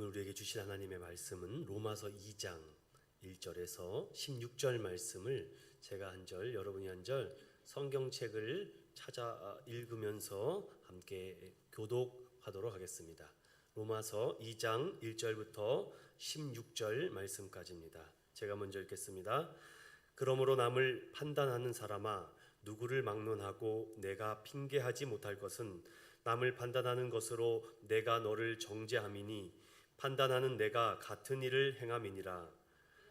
오늘 우리에게 주실 하나님의 말씀은 로마서 2장 1절에서 16절 말씀을 제가 한 절, 여러분이 한 절 성경책을 찾아 읽으면서 함께 교독하도록 하겠습니다. 로마서 2장 1절부터 16절 말씀까지입니다. 제가 먼저 읽겠습니다. 그러므로 남을 판단하는 사람아, 누구를 막론하고 내가 핑계하지 못할 것은 남을 판단하는 것으로 내가 너를 정죄함이니 판단하는 내가 같은 일을 행함이니라.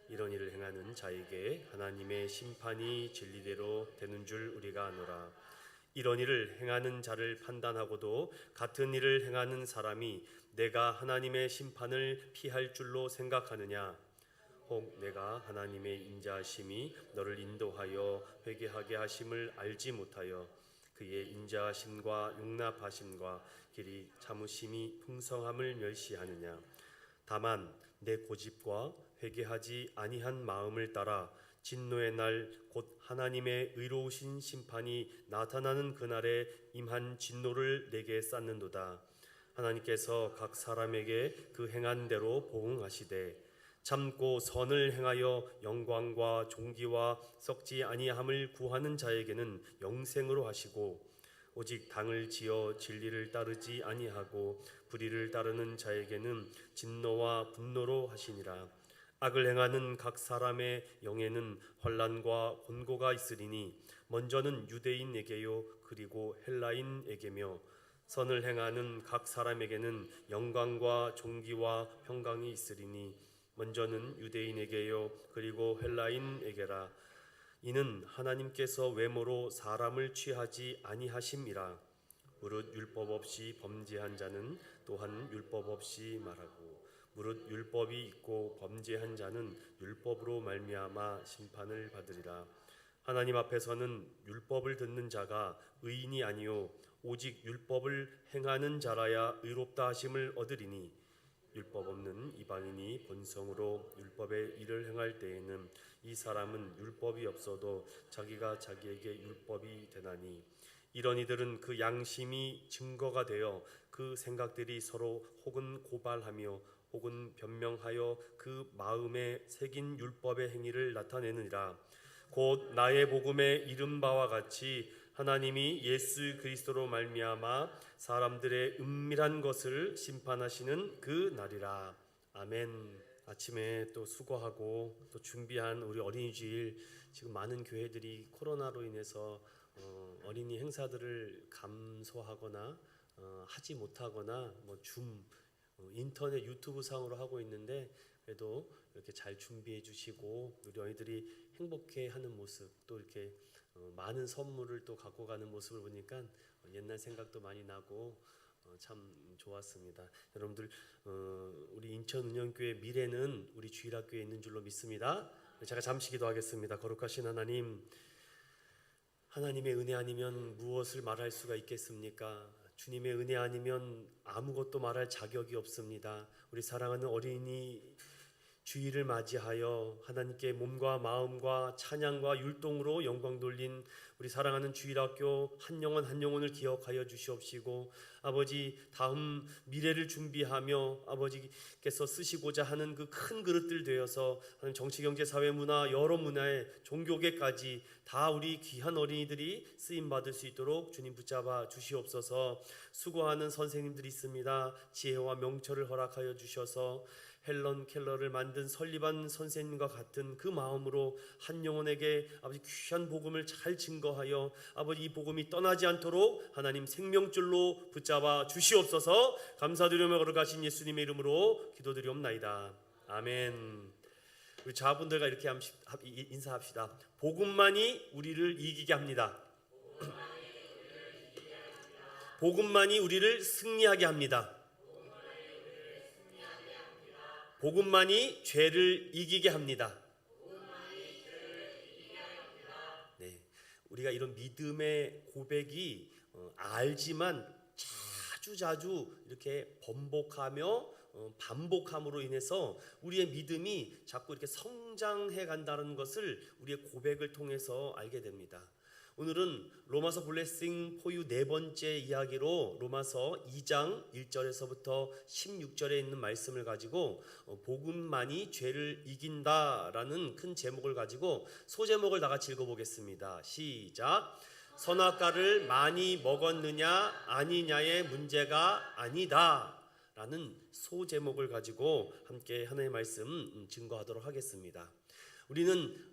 이런 일을 행하는 자에게 하나님의 심판이 진리대로 되는 줄 우리가 아노라. 이런 일을 행하는 자를 판단하고도 같은 일을 행하는 사람이 내가 하나님의 심판을 피할 줄로 생각하느냐? 혹 내가 하나님의 인자하심이 너를 인도하여 회개하게 하심을 알지 못하여 그의 인자하심과 용납하심과 길이 참으심이 풍성함을 멸시하느냐? 다만 내 고집과 회개하지 아니한 마음을 따라 진노의 날 곧 하나님의 의로우신 심판이 나타나는 그날에 임한 진노를 내게 쌓는도다. 하나님께서 각 사람에게 그 행한 대로 보응하시되 참고 선을 행하여 영광과 존귀와 썩지 아니함을 구하는 자에게는 영생으로 하시고 오직 당을 지어 진리를 따르지 아니하고 불의를 따르는 자에게는 진노와 분노로 하시니라. 악을 행하는 각 사람의 영에는 환난과 곤고가 있으리니 먼저는 유대인에게요 그리고 헬라인에게며 선을 행하는 각 사람에게는 영광과 존귀와 평강이 있으리니 먼저는 유대인에게요 그리고 헬라인에게라. 이는 하나님께서 외모로 사람을 취하지 아니하심이라. 무릇 율법 없이 범죄한 자는 또한 율법 없이 말하고 무릇 율법이 있고 범죄한 자는 율법으로 말미암아 심판을 받으리라. 하나님 앞에서는 율법을 듣는 자가 의인이 아니요 오직 율법을 행하는 자라야 의롭다 하심을 얻으리니 율법 없는 이방인이 본성으로 율법의 일을 행할 때에는 이 사람은 율법이 없어도 자기가 자기에게 율법이 되나니 이런 이들은 그 양심이 증거가 되어 그 생각들이 서로 혹은 고발하며 혹은 변명하여 그 마음에 새긴 율법의 행위를 나타내느니라. 곧 나의 복음에 이른 바와 같이 하나님이 예수 그리스도로 말미암아 사람들의 은밀한 것을 심판하시는 그 날이라. 아멘. 아침에 또 수고하고 또 준비한 우리 어린이 주일, 지금 많은 교회들이 코로나로 인해서 어린이 행사들을 감소하거나 하지 못하거나 줌 인터넷 유튜브 상으로 하고 있는데, 그래도 이렇게 잘 준비해 주시고 우리 어린이들이 행복해하는 모습, 또 이렇게 많은 선물을 또 갖고 가는 모습을 보니까 옛날 생각도 많이 나고 참 좋았습니다. 여러분들 우리 인천은영교회 미래는 우리 주일학교에 있는 줄로 믿습니다. 제가 잠시 기도하겠습니다. 거룩하신 하나님, 하나님의 은혜 아니면 무엇을 말할 수가 있겠습니까? 주님의 은혜 아니면 아무것도 말할 자격이 없습니다. 우리 사랑하는 어린이 주일을 맞이하여 하나님께 몸과 마음과 찬양과 율동으로 영광 돌린 우리 사랑하는 주일학교 한 영혼 한 영혼을 기억하여 주시옵시고, 아버지 다음 미래를 준비하며 아버지께서 쓰시고자 하는 그 큰 그릇들 되어서 하나님 정치, 경제, 사회, 문화, 여러 문화의 종교계까지 다 우리 귀한 어린이들이 쓰임받을 수 있도록 주님 붙잡아 주시옵소서. 수고하는 선생님들이 있습니다. 지혜와 명철을 허락하여 주셔서 헬런 켈러를 만든 설리반 선생님과 같은 그 마음으로 한 영혼에게 아버지 귀한 복음을 잘 증거하여 아버지 이 복음이 떠나지 않도록 하나님 생명줄로 붙잡아 주시옵소서. 감사드리며 걸어가신 예수님의 이름으로 기도드리옵나이다. 아멘. 우리 자분들과 이렇게 인사합시다. 복음만이 우리를 이기게 합니다. 복음만이 우리를 승리하게 합니다. 복음만이 죄를 이기게 합니다. 네, 우리가 이런 믿음의 고백이 알지만 자주 이렇게 번복하며 반복함으로 인해서 우리의 믿음이 자꾸 이렇게 성장해 간다는 것을 우리의 고백을 통해서 알게 됩니다. 오늘은 로마서 블레싱 포유 네 번째 이야기로 로마서 2장 1절에서부터 16절에 있는 말씀을 가지고 복음만이 죄를 이긴다라는 큰 제목을 가지고 소제목을 다 같이 읽어보겠습니다. 시작. 선악과를 많이 먹었느냐 아니냐의 문제가 아니다 라는 소제목을 가지고 함께 하나님의 말씀 증거하도록 하겠습니다. 우리는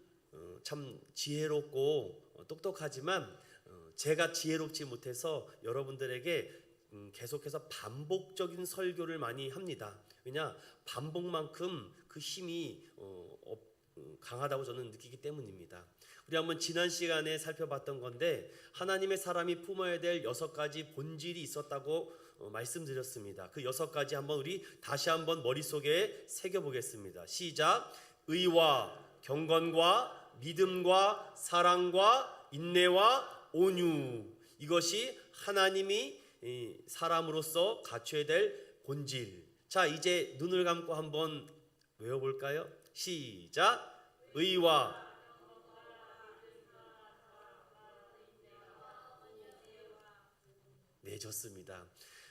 참 지혜롭고 똑똑하지만 제가 지혜롭지 못해서 여러분들에게 계속해서 반복적인 설교를 많이 합니다. 왜냐? 반복만큼 그 힘이 강하다고 저는 느끼기 때문입니다. 우리 한번 지난 시간에 살펴봤던 건데 하나님의 사람이 품어야 될 6가지 본질이 있었다고 말씀드렸습니다. 그 6가지 한번 우리 다시 한번 머릿속에 새겨보겠습니다. 시작. 의와 경건과 믿음과 사랑과 인내와 온유, 이것이 하나님이 사람으로서 갖춰야 될 본질. 자, 이제 눈을 감고 한번 외워볼까요? 시작. 의와 네, 좋습니다.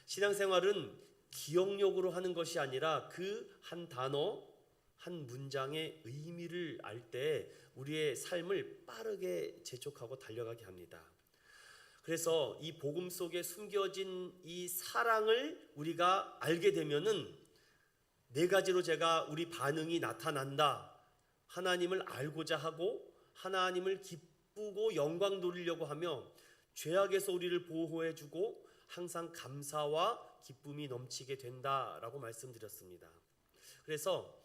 신앙생활은 기억력으로 하는 것이 아니라 그 한 단어, 한 문장의 의미를 알 때 우리의 삶을 빠르게 재촉하고 달려가게 합니다. 그래서 이 복음 속에 숨겨진 이 사랑을 우리가 알게 되면은 4가지로 제가 우리 반응이 나타난다. 하나님을 알고자 하고 하나님을 기쁘고 영광 돌리려고 하며 죄악에서 우리를 보호해주고 항상 감사와 기쁨이 넘치게 된다라고 말씀드렸습니다. 그래서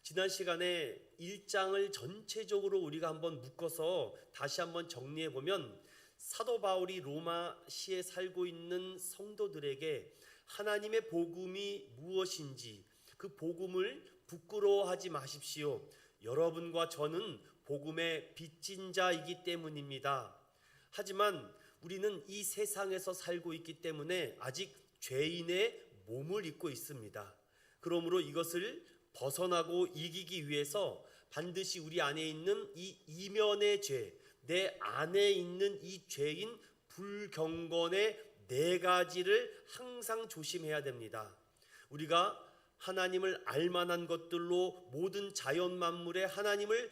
지난 시간에 1장을 전체적으로 우리가 한번 묶어서 다시 한번 정리해 보면 사도 바울이 로마시에 살고 있는 성도들에게 하나님의 복음이 무엇인지 그 복음을 부끄러워하지 마십시오. 여러분과 저는 복음의 빚진 자이기 때문입니다. 하지만 우리는 이 세상에서 살고 있기 때문에 아직 죄인의 몸을 입고 있습니다. 그러므로 이것을 벗어나고 이기기 위해서 반드시 우리 안에 있는 이 이면의 죄, 내 안에 있는 이 죄인 불경건의 4가지를 항상 조심해야 됩니다. 우리가 하나님을 알만한 것들로 모든 자연 만물에 하나님을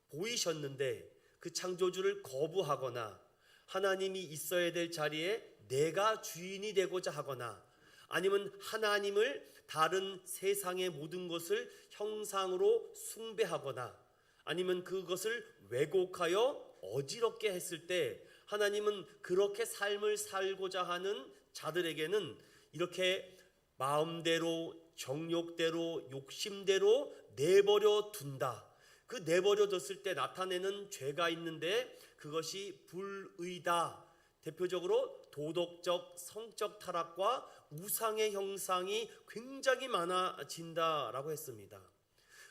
보이셨는데 그 창조주를 거부하거나 하나님이 있어야 될 자리에 내가 주인이 되고자 하거나 아니면 하나님을 다른 세상의 모든 것을 형상으로 숭배하거나 아니면 그것을 왜곡하여 어지럽게 했을 때 하나님은 그렇게 삶을 살고자 하는 자들에게는 이렇게 마음대로 정욕대로 욕심대로 내버려 둔다. 그 내버려 뒀을 때 나타내는 죄가 있는데 그것이 불의다. 대표적으로 도덕적, 성적 타락과 우상의 형상이 굉장히 많아진다라고 했습니다.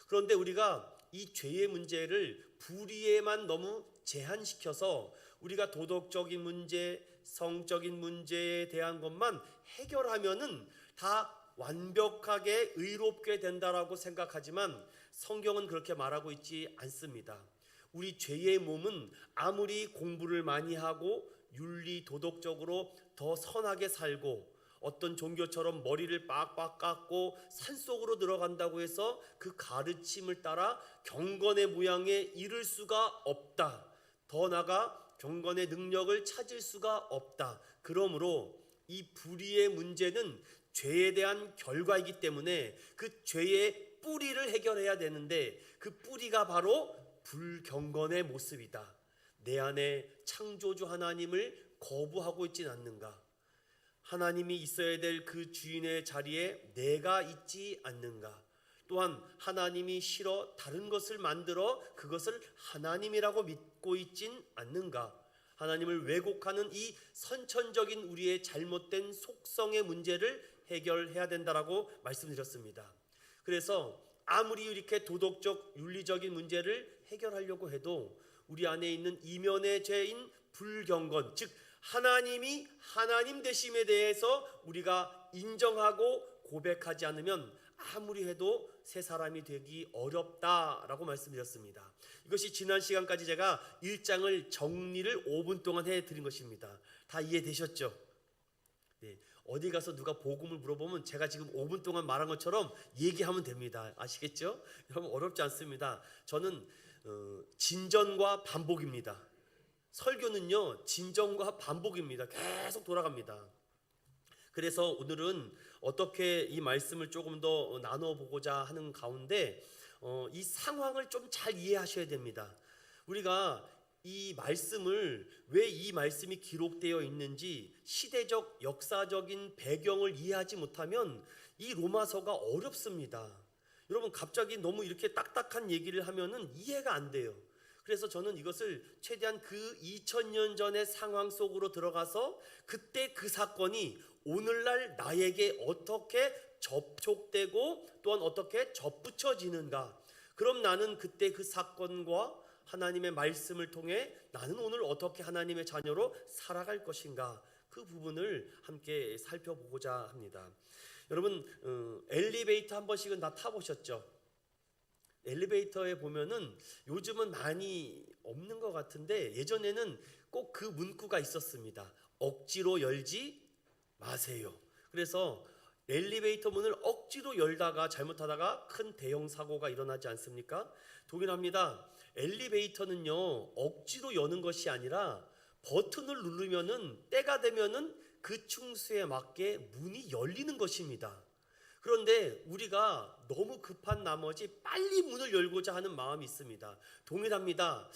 그런데 우리가 이 죄의 문제를 불의에만 너무 제한시켜서 우리가 도덕적인 문제, 성적인 문제에 대한 것만 해결하면은 다 완벽하게 의롭게 된다라고 생각하지만 성경은 그렇게 말하고 있지 않습니다. 우리 죄의 몸은 아무리 공부를 많이 하고 윤리 도덕적으로 더 선하게 살고 어떤 종교처럼 머리를 빡빡 깎고 산속으로 들어간다고 해서 그 가르침을 따라 경건의 모양에 이를 수가 없다. 더 나아가 경건의 능력을 찾을 수가 없다. 그러므로 이 불의의 문제는 죄에 대한 결과이기 때문에 그 죄의 뿌리를 해결해야 되는데 그 뿌리가 바로 불경건의 모습이다. 내 안에 창조주 하나님을 거부하고 있진 않는가? 하나님이 있어야 될 그 주인의 자리에 내가 있지 않는가? 또한 하나님이 싫어 다른 것을 만들어 그것을 하나님이라고 믿고 있진 않는가? 하나님을 왜곡하는 이 선천적인 우리의 잘못된 속성의 문제를 해결해야 된다라고 말씀드렸습니다. 그래서 아무리 이렇게 도덕적 윤리적인 문제를 해결하려고 해도 우리 안에 있는 이면의 죄인 불경건, 즉 하나님이 하나님 되심에 대해서 우리가 인정하고 고백하지 않으면 아무리 해도 새 사람이 되기 어렵다라고 말씀드렸습니다. 이것이 지난 시간까지 제가 1장을 정리를 5분 동안 해드린 것입니다. 다 이해되셨죠? 네, 어디 가서 누가 복음을 물어보면 제가 지금 5분 동안 말한 것처럼 얘기하면 됩니다. 아시겠죠? 여러분, 어렵지 않습니다. 저는 진전과 반복입니다. 설교는요, 진전과 반복입니다. 계속 돌아갑니다. 그래서 오늘은 어떻게 이 말씀을 조금 더 나눠보고자 하는 가운데 이 상황을 좀 잘 이해하셔야 됩니다. 우리가 이 말씀을, 왜 이 말씀이 기록되어 있는지 시대적 역사적인 배경을 이해하지 못하면 이 로마서가 어렵습니다. 여러분, 갑자기 너무 이렇게 딱딱한 얘기를 하면은 이해가 안 돼요. 그래서 저는 이것을 최대한 그 2000년 전의 상황 속으로 들어가서 그때 그 사건이 오늘날 나에게 어떻게 접촉되고 또한 어떻게 접붙여지는가, 그럼 나는 그때 그 사건과 하나님의 말씀을 통해 나는 오늘 어떻게 하나님의 자녀로 살아갈 것인가, 그 부분을 함께 살펴보고자 합니다. 여러분, 엘리베이터 한 번씩은 다 타보셨죠? 엘리베이터에 보면은 요즘은 많이 없는 것 같은데 예전에는 꼭 그 문구가 있었습니다. 억지로 열지 마세요. 그래서 엘리베이터 문을 억지로 열다가 잘못하다가 큰 대형 사고가 일어나지 않습니까? 동일합니다. 엘리베이터는요, 억지로 여는 것이 아니라 버튼을 누르면은, 때가 되면은 그 충수에 맞게 문이 열리는 것입니다. 그런데 우리가 너무 급한 나머지 빨리 문을 열고자 하는 마음이 있습니다. 동일합니다.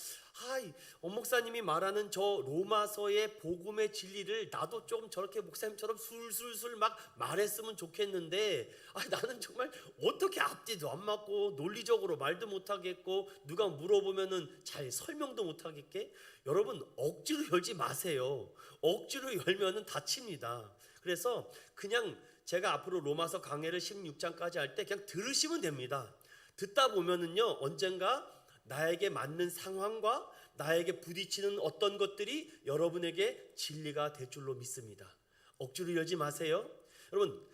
목사님이 말하는 저 로마서의 복음의 진리를 나도 좀 저렇게 목사님처럼 술술술 막 말했으면 좋겠는데, 나는 정말 어떻게 앞뒤도 안 맞고 논리적으로 말도 못하겠고 누가 물어보면은 잘 설명도 못하겠게. 여러분, 억지로 열지 마세요. 억지로 열면은 다칩니다. 그래서 그냥 제가 앞으로 로마서 강해를 16장까지 할 때 그냥 들으시면 됩니다. 듣다 보면은요, 언젠가 나에게 맞는 상황과 나에게 부딪히는 어떤 것들이 여러분에게 진리가 될 줄로 믿습니다. 억지로 열지 마세요. 여러분,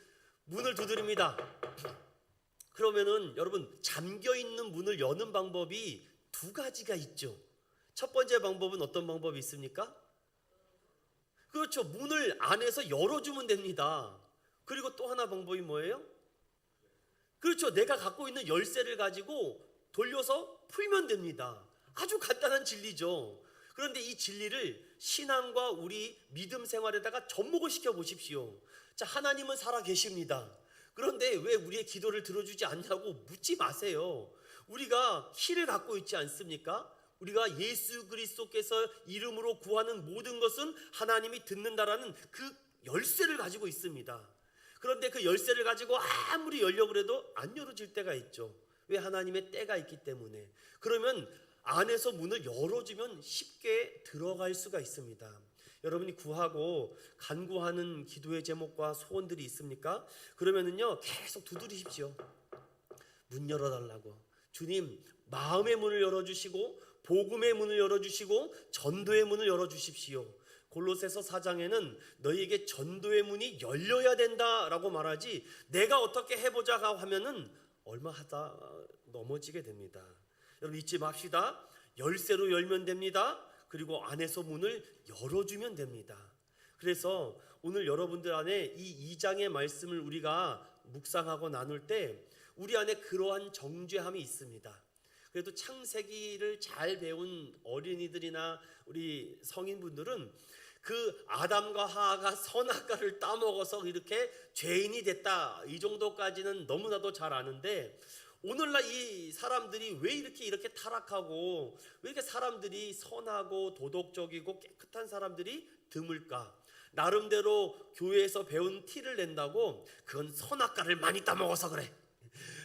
문을 두드립니다. 그러면은 여러분, 잠겨 있는 문을 여는 방법이 두 가지가 있죠. 첫 번째 방법은 어떤 방법이 있습니까? 그렇죠. 문을 안에서 열어주면 됩니다. 그리고 또 하나 방법이 뭐예요? 그렇죠. 내가 갖고 있는 열쇠를 가지고 돌려서 풀면 됩니다. 아주 간단한 진리죠. 그런데 이 진리를 신앙과 우리 믿음 생활에다가 접목을 시켜 보십시오. 자, 하나님은 살아 계십니다. 그런데 왜 우리의 기도를 들어주지 않냐고 묻지 마세요. 우리가 키를 갖고 있지 않습니까? 우리가 예수 그리스도께서 이름으로 구하는 모든 것은 하나님이 듣는다라는 그 열쇠를 가지고 있습니다. 그런데 그 열쇠를 가지고 아무리 열려고 해도 안 열어질 때가 있죠. 왜? 하나님의 때가 있기 때문에. 그러면 안에서 문을 열어주면 쉽게 들어갈 수가 있습니다. 여러분이 구하고 간구하는 기도의 제목과 소원들이 있습니까? 그러면은요, 계속 두드리십시오. 문 열어달라고. 주님, 마음의 문을 열어주시고 복음의 문을 열어주시고 전도의 문을 열어주십시오. 골로새서 4장에는 너희에게 전도의 문이 열려야 된다라고 말하지, 내가 어떻게 해보자 하면은 얼마 하다 넘어지게 됩니다. 여러분, 잊지 맙시다. 열쇠로 열면 됩니다. 그리고 안에서 문을 열어주면 됩니다. 그래서 오늘 여러분들 안에 이 2장의 말씀을 우리가 묵상하고 나눌 때 우리 안에 그러한 정죄함이 있습니다. 그래도 창세기를 잘 배운 어린이들이나 우리 성인분들은 그 아담과 하하가 선악과를 따먹어서 이렇게 죄인이 됐다, 이 정도까지는 너무나도 잘 아는데, 오늘날 이 사람들이 왜 이렇게 타락하고 왜 이렇게 사람들이 선하고 도덕적이고 깨끗한 사람들이 드물까? 나름대로 교회에서 배운 티를 낸다고 그건 선악과를 많이 따먹어서 그래.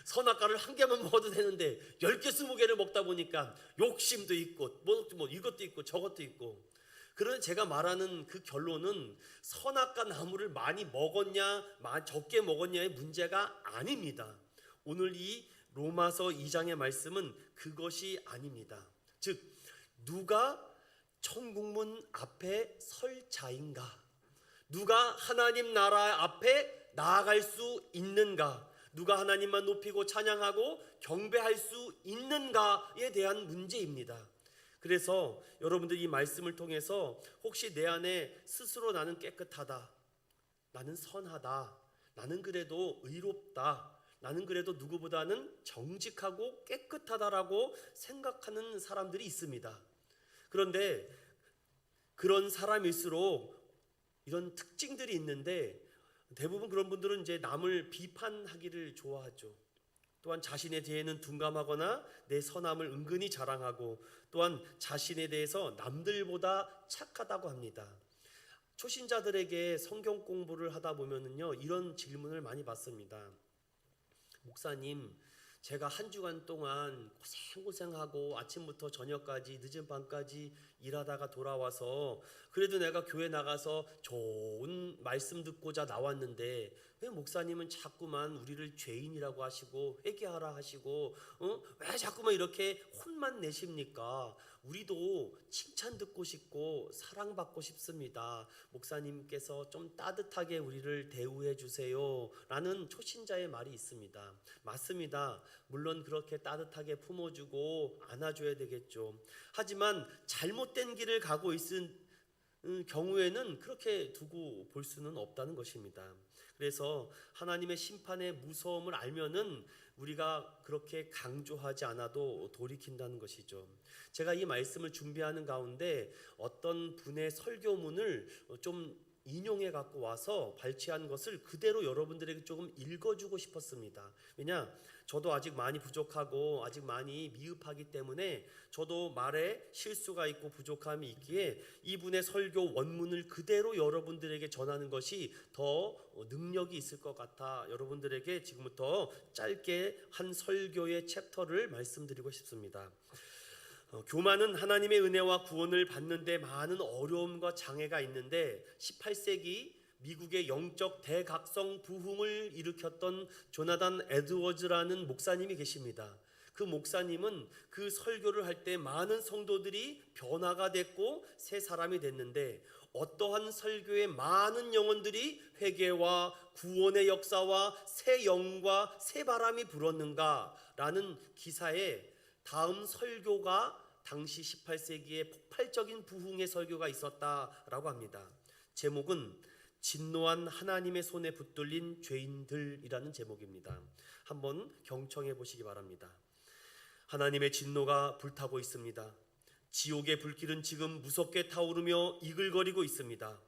선악과를 한 개만 먹어도 되는데 10개 20개를 먹다 보니까 욕심도 있고 뭐 이것도 있고 저것도 있고. 그런데 제가 말하는 그 결론은 선악과 나무를 많이 먹었냐 적게 먹었냐의 문제가 아닙니다. 오늘 이 로마서 2장의 말씀은 그것이 아닙니다. 즉, 누가 천국문 앞에 설 자인가? 누가 하나님 나라 앞에 나아갈 수 있는가? 누가 하나님만 높이고 찬양하고 경배할 수 있는가에 대한 문제입니다. 그래서 여러분들 이 말씀을 통해서 혹시 내 안에 스스로 나는 깨끗하다, 나는 선하다, 나는 그래도 의롭다, 나는 그래도 누구보다는 정직하고 깨끗하다라고 생각하는 사람들이 있습니다. 그런데 그런 사람일수록 이런 특징들이 있는데 대부분 그런 분들은 이제 남을 비판하기를 좋아하죠. 또한 자신에 대해는 둔감하거나 내 선함을 은근히 자랑하고 또한 자신에 대해서 남들보다 착하다고 합니다. 초신자들에게 성경 공부를 하다 보면은요, 이런 질문을 많이 받습니다. 목사님, 제가 한 주간 동안 고생하고 아침부터 저녁까지 늦은 밤까지 일하다가 돌아와서 그래도 내가 교회 나가서 좋은 말씀 듣고자 나왔는데 왜 목사님은 자꾸만 우리를 죄인이라고 하시고 회개하라 하시고 왜 자꾸만 이렇게 혼만 내십니까? 우리도 칭찬 듣고 싶고 사랑받고 싶습니다. 목사님께서 좀 따뜻하게 우리를 대우해 주세요 라는 초신자의 말이 있습니다. 맞습니다. 물론 그렇게 따뜻하게 품어주고 안아줘야 되겠죠. 하지만 잘못된 길을 가고 있는 경우에는 그렇게 두고 볼 수는 없다는 것입니다. 그래서 하나님의 심판의 무서움을 알면은 우리가 그렇게 강조하지 않아도 돌이킨다는 것이죠. 제가 이 말씀을 준비하는 가운데 어떤 분의 설교문을 좀 인용해 갖고 와서 발췌한 것을 그대로 여러분들에게 조금 읽어주고 싶었습니다. 왜냐? 저도 아직 많이 부족하고 아직 많이 미흡하기 때문에 저도 말에 실수가 있고 부족함이 있기에 이분의 설교 원문을 그대로 여러분들에게 전하는 것이 더 능력이 있을 것 같아 여러분들에게 지금부터 짧게 한 설교의 챕터를 말씀드리고 싶습니다. 교만은 하나님의 은혜와 구원을 받는데 많은 어려움과 장애가 있는데 18세기 미국의 영적 대각성 부흥을 일으켰던 조나단 에드워즈라는 목사님이 계십니다. 그 목사님은 그 설교를 할 때 많은 성도들이 변화가 됐고 새 사람이 됐는데 어떠한 설교에 많은 영혼들이 회개와 구원의 역사와 새 영과 새 바람이 불었는가라는 기사에 다음 설교가 당시 18세기에 폭발적인 부흥의 설교가 있었다라고 합니다. 제목은 진노한 하나님의 손에 붙들린 죄인들이라는 제목입니다. 한번 경청해 보시기 바랍니다. 하나님의 진노가 불타고 있습니다. 지옥의 불길은 지금 무섭게 타오르며 이글거리고 있습니다.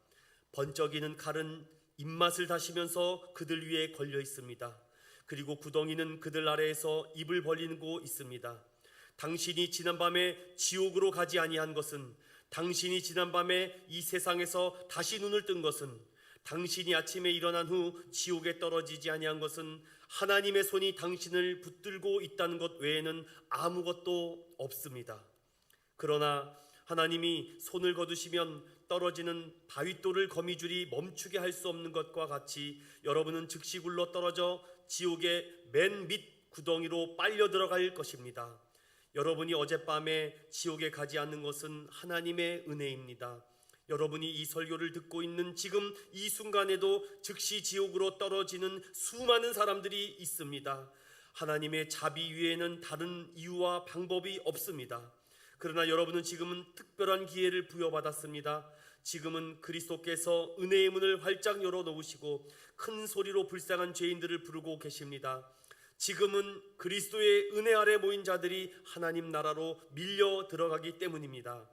번쩍이는 칼은 입맛을 다시면서 그들 위에 걸려 있습니다. 그리고 구덩이는 그들 아래에서 입을 벌리고 있습니다. 당신이 지난밤에 지옥으로 가지 아니한 것은, 당신이 지난밤에 이 세상에서 다시 눈을 뜬 것은, 당신이 아침에 일어난 후 지옥에 떨어지지 아니한 것은 하나님의 손이 당신을 붙들고 있다는 것 외에는 아무것도 없습니다. 그러나 하나님이 손을 거두시면 떨어지는 바윗돌을 거미줄이 멈추게 할 수 없는 것과 같이 여러분은 즉시 굴러 떨어져 지옥의 맨 밑 구덩이로 빨려 들어갈 것입니다. 여러분이 어젯밤에 지옥에 가지 않는 것은 하나님의 은혜입니다. 여러분이 이 설교를 듣고 있는 지금 이 순간에도 즉시 지옥으로 떨어지는 수많은 사람들이 있습니다. 하나님의 자비 위에는 다른 이유와 방법이 없습니다. 그러나 여러분은 지금은 특별한 기회를 부여받았습니다. 지금은 그리스도께서 은혜의 문을 활짝 열어놓으시고 큰 소리로 불쌍한 죄인들을 부르고 계십니다. 지금은 그리스도의 은혜 아래 모인 자들이 하나님 나라로 밀려 들어가기 때문입니다.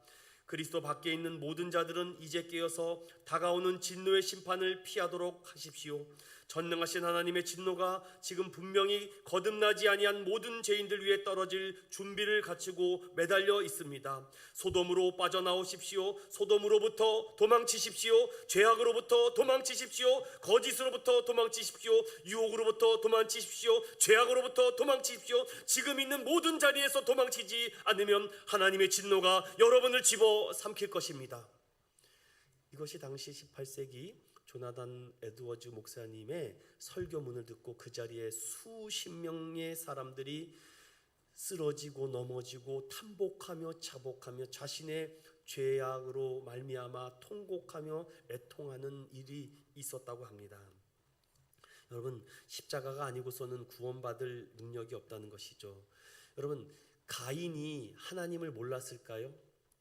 그리스도 밖에 있는 모든 자들은 이제 깨어서 다가오는 진노의 심판을 피하도록 하십시오. 전능하신 하나님의 진노가 지금 분명히 거듭나지 아니한 모든 죄인들 위에 떨어질 준비를 갖추고 매달려 있습니다. 소돔으로 빠져나오십시오. 소돔으로부터 도망치십시오. 죄악으로부터 도망치십시오. 거짓으로부터 도망치십시오. 유혹으로부터 도망치십시오. 죄악으로부터 도망치십시오. 지금 있는 모든 자리에서 도망치지 않으면 하나님의 진노가 여러분을 집어 삼킬 것입니다. 이것이 당시 18세기 조나단 에드워즈 목사님의 설교문을 듣고 그 자리에 수십 명의 사람들이 쓰러지고 넘어지고 탄복하며 자복하며 자신의 죄악으로 말미암아 통곡하며 애통하는 일이 있었다고 합니다. 여러분, 십자가가 아니고서는 구원받을 능력이 없다는 것이죠. 여러분, 가인이 하나님을 몰랐을까요?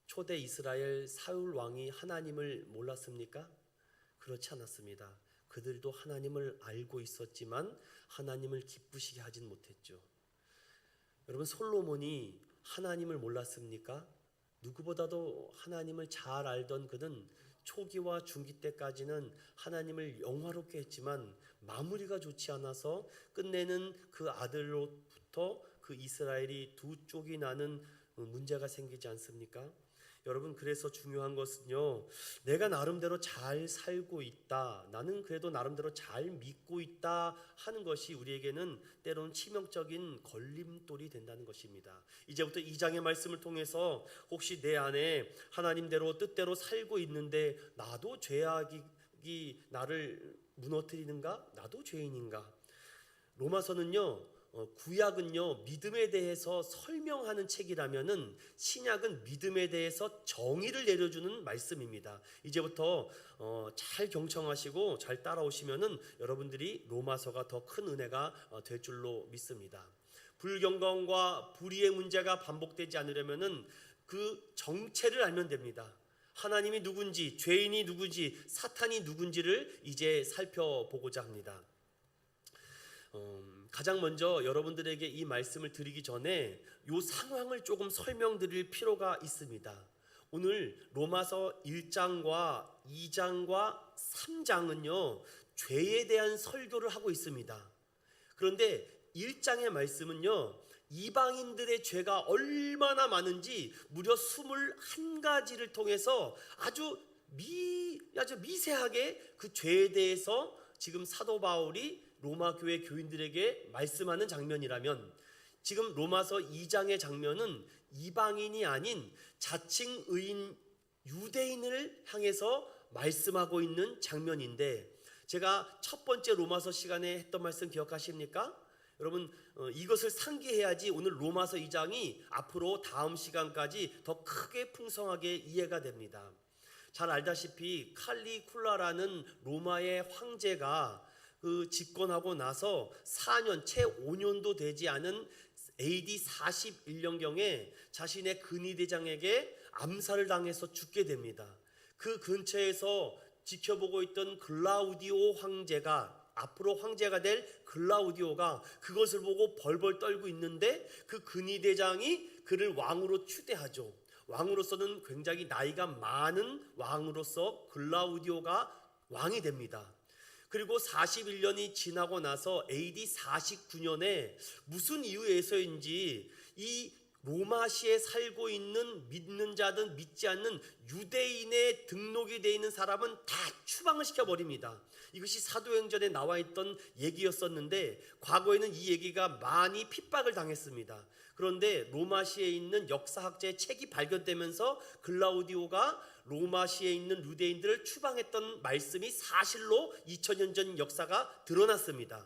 초대 이스라엘 사울 왕이 하나님을 몰랐습니까? 그렇지 않았습니다. 그들도 하나님을 알고 있었지만 하나님을 기쁘시게 하진 못했죠. 여러분, 솔로몬이 하나님을 몰랐습니까? 누구보다도 하나님을 잘 알던 그는 초기와 중기 때까지는 하나님을 영화롭게 했지만 마무리가 좋지 않아서 끝내는 그 아들로부터 그 이스라엘이 두 쪽이 나는 문제가 생기지 않습니까? 여러분, 그래서 중요한 것은요, 내가 나름대로 잘 살고 있다, 나는 그래도 나름대로 잘 믿고 있다 하는 것이 우리에게는 때로는 치명적인 걸림돌이 된다는 것입니다. 이제부터 2장의 말씀을 통해서 혹시 내 안에 하나님대로 뜻대로 살고 있는데 나도 죄악이 나를 무너뜨리는가? 나도 죄인인가? 로마서는요, 구약은요 믿음에 대해서 설명하는 책이라면은 신약은 믿음에 대해서 정의를 내려주는 말씀입니다. 이제부터 잘 경청하시고 잘 따라오시면은 여러분들이 로마서가 더 큰 은혜가 될 줄로 믿습니다. 불경건과 불의의 문제가 반복되지 않으려면은 그 정체를 알면 됩니다. 하나님이 누군지, 죄인이 누군지, 사탄이 누군지를 이제 살펴보고자 합니다. 가장 먼저 여러분들에게 이 말씀을 드리기 전에 이 상황을 조금 설명드릴 필요가 있습니다. 오늘 로마서 1장과 2장과 3장은요 죄에 대한 설교를 하고 있습니다. 그런데 1장의 말씀은요 이방인들의 죄가 얼마나 많은지 무려 21가지를 통해서 아주 미세하게 그 죄에 대해서 지금 사도 바울이 로마 교회 교인들에게 말씀하는 장면이라면, 지금 로마서 2장의 장면은 이방인이 아닌 자칭 의인 유대인을 향해서 말씀하고 있는 장면인데, 제가 첫 번째 로마서 시간에 했던 말씀 기억하십니까? 여러분, 이것을 상기해야지 오늘 로마서 2장이 앞으로 다음 시간까지 더 크게 풍성하게 이해가 됩니다. 잘 알다시피 칼리쿨라라는 로마의 황제가 그 집권하고 나서 4년, 채 5년도 되지 않은 AD 41년경에 자신의 근위대장에게 암살을 당해서 죽게 됩니다. 그 근처에서 지켜보고 있던 글라우디오 황제가, 앞으로 황제가 될 글라우디오가 그것을 보고 벌벌 떨고 있는데 그 근위대장이 그를 왕으로 추대하죠. 왕으로서는 굉장히 나이가 많은 왕으로서 글라우디오가 왕이 됩니다. 그리고 41년이 지나고 나서 AD 49년에 무슨 이유에서인지 이 로마시에 살고 있는 믿는 자든 믿지 않는 유대인의 등록이 되어 있는 사람은 다 추방을 시켜버립니다. 이것이 사도행전에 나와 있던 얘기였었는데 과거에는 이 얘기가 많이 핍박을 당했습니다. 그런데 로마시에 있는 역사학자의 책이 발견되면서 글라우디오가 로마시에 있는 유대인들을 추방했던 말씀이 사실로 2000년 전 역사가 드러났습니다.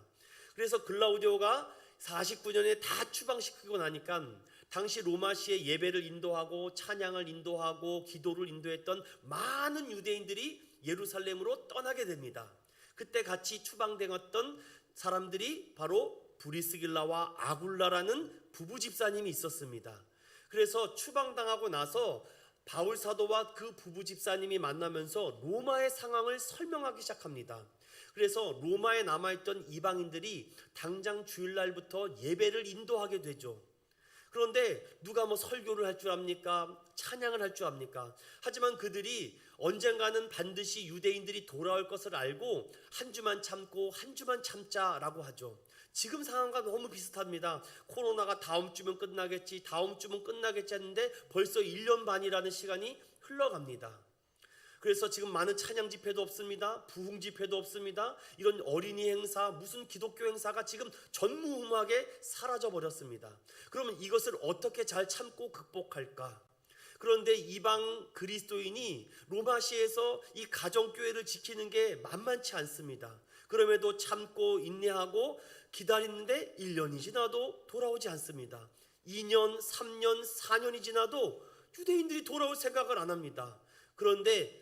그래서 글라우디오가 49년에 다 추방시키고 나니까 당시 로마시에 예배를 인도하고 찬양을 인도하고 기도를 인도했던 많은 유대인들이 예루살렘으로 떠나게 됩니다. 그때 같이 추방되었던 사람들이 바로 브리스길라와 아굴라라는 부부 집사님이 있었습니다. 그래서 추방당하고 나서 바울 사도와 그 부부 집사님이 만나면서 로마의 상황을 설명하기 시작합니다. 그래서 로마에 남아있던 이방인들이 당장 주일날부터 예배를 인도하게 되죠. 그런데 누가 설교를 할 줄 압니까? 찬양을 할 줄 압니까? 하지만 그들이 언젠가는 반드시 유대인들이 돌아올 것을 알고 한 주만 참고 한 주만 참자라고 하죠. 지금 상황과 너무 비슷합니다. 코로나가 다음 주면 끝나겠지, 다음 주면 끝나겠지 했는데 벌써 1년 반이라는 시간이 흘러갑니다. 그래서 지금 많은 찬양 집회도 없습니다. 부흥 집회도 없습니다. 이런 어린이 행사, 무슨 기독교 행사가 지금 전무후무하게 사라져 버렸습니다. 그러면 이것을 어떻게 잘 참고 극복할까? 그런데 이방 그리스도인이 로마시에서 이 가정교회를 지키는 게 만만치 않습니다. 그럼에도 참고 인내하고 기다리는데 1년이 지나도 돌아오지 않습니다. 2년, 3년, 4년이 지나도 유대인들이 돌아올 생각을 안 합니다. 그런데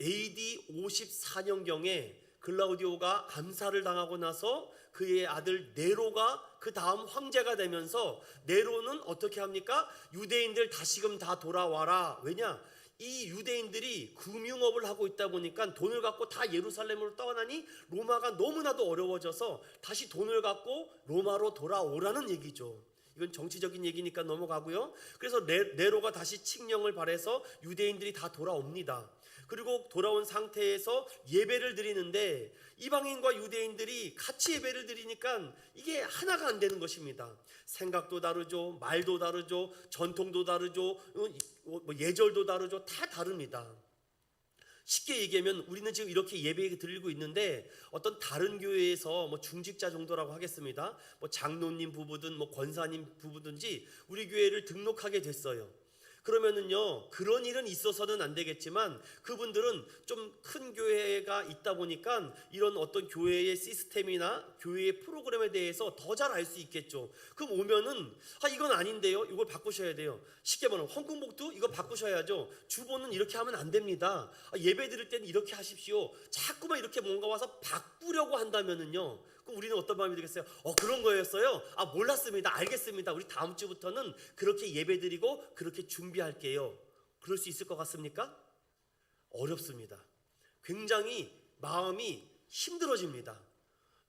AD 54년경에 글라우디오가 암살을 당하고 나서 그의 아들 네로가 그 다음 황제가 되면서 네로는 어떻게 합니까? 유대인들 다시금 다 돌아와라. 왜냐? 이 유대인들이 금융업을 하고 있다 보니까 돈을 갖고 다 예루살렘으로 떠나니 로마가 너무나도 어려워져서 다시 돈을 갖고 로마로 돌아오라는 얘기죠. 이건 정치적인 얘기니까 넘어가고요. 그래서 네로가 다시 칙령을 발해서 유대인들이 다 돌아옵니다. 그리고 돌아온 상태에서 예배를 드리는데 이방인과 유대인들이 같이 예배를 드리니까 이게 하나가 안 되는 것입니다. 생각도 다르죠, 말도 다르죠, 전통도 다르죠, 예절도 다르죠. 다 다릅니다. 쉽게 얘기하면 우리는 지금 이렇게 예배 드리고 있는데 어떤 다른 교회에서 중직자 정도라고 하겠습니다. 장로님 부부든 권사님 부부든지 우리 교회를 등록하게 됐어요. 그러면은요, 그런 일은 있어서는 안 되겠지만 그분들은 좀 큰 교회가 있다 보니까 이런 어떤 교회의 시스템이나 교회의 프로그램에 대해서 더 잘 알 수 있겠죠. 그럼 오면은 이건 아닌데요, 이걸 바꾸셔야 돼요. 쉽게 말하면 헌금복도 이거 바꾸셔야죠. 주보는 이렇게 하면 안 됩니다. 예배 드릴 때는 이렇게 하십시오. 자꾸만 이렇게 뭔가 와서 바꾸려고 한다면은요, 그럼 우리는 어떤 마음이 들겠어요? 그런 거였어요? 몰랐습니다. 알겠습니다. 우리 다음 주부터는 그렇게 예배드리고 그렇게 준비할게요. 그럴 수 있을 것 같습니까? 어렵습니다. 굉장히 마음이 힘들어집니다.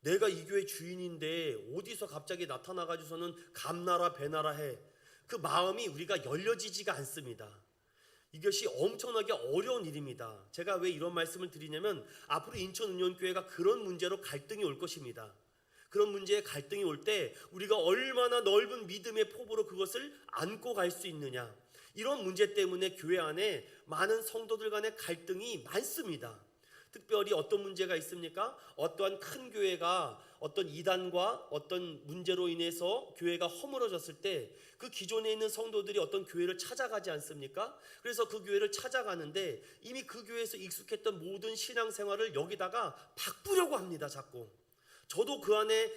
내가 이 교회 주인인데 어디서 갑자기 나타나가지고서는 감나라 배나라 해. 그 마음이 우리가 열려지지가 않습니다. 이것이 엄청나게 어려운 일입니다. 제가 왜 이런 말씀을 드리냐면 앞으로 인천은ion교회가 그런 문제로 갈등이 올 것입니다. 그런 문제에 갈등이 올 때 우리가 얼마나 넓은 믿음의 포부로 그것을 안고 갈 수 있느냐, 이런 문제 때문에 교회 안에 많은 성도들 간의 갈등이 많습니다. 특별히 어떤 문제가 있습니까? 어떠한 큰 교회가 어떤 이단과 어떤 문제로 인해서 교회가 허물어졌을 때 그 기존에 있는 성도들이 어떤 교회를 찾아가지 않습니까? 그래서 그 교회를 찾아가는데 이미 그 교회에서 익숙했던 모든 신앙생활을 여기다가 바꾸려고 합니다. 자꾸. 저도 그 안에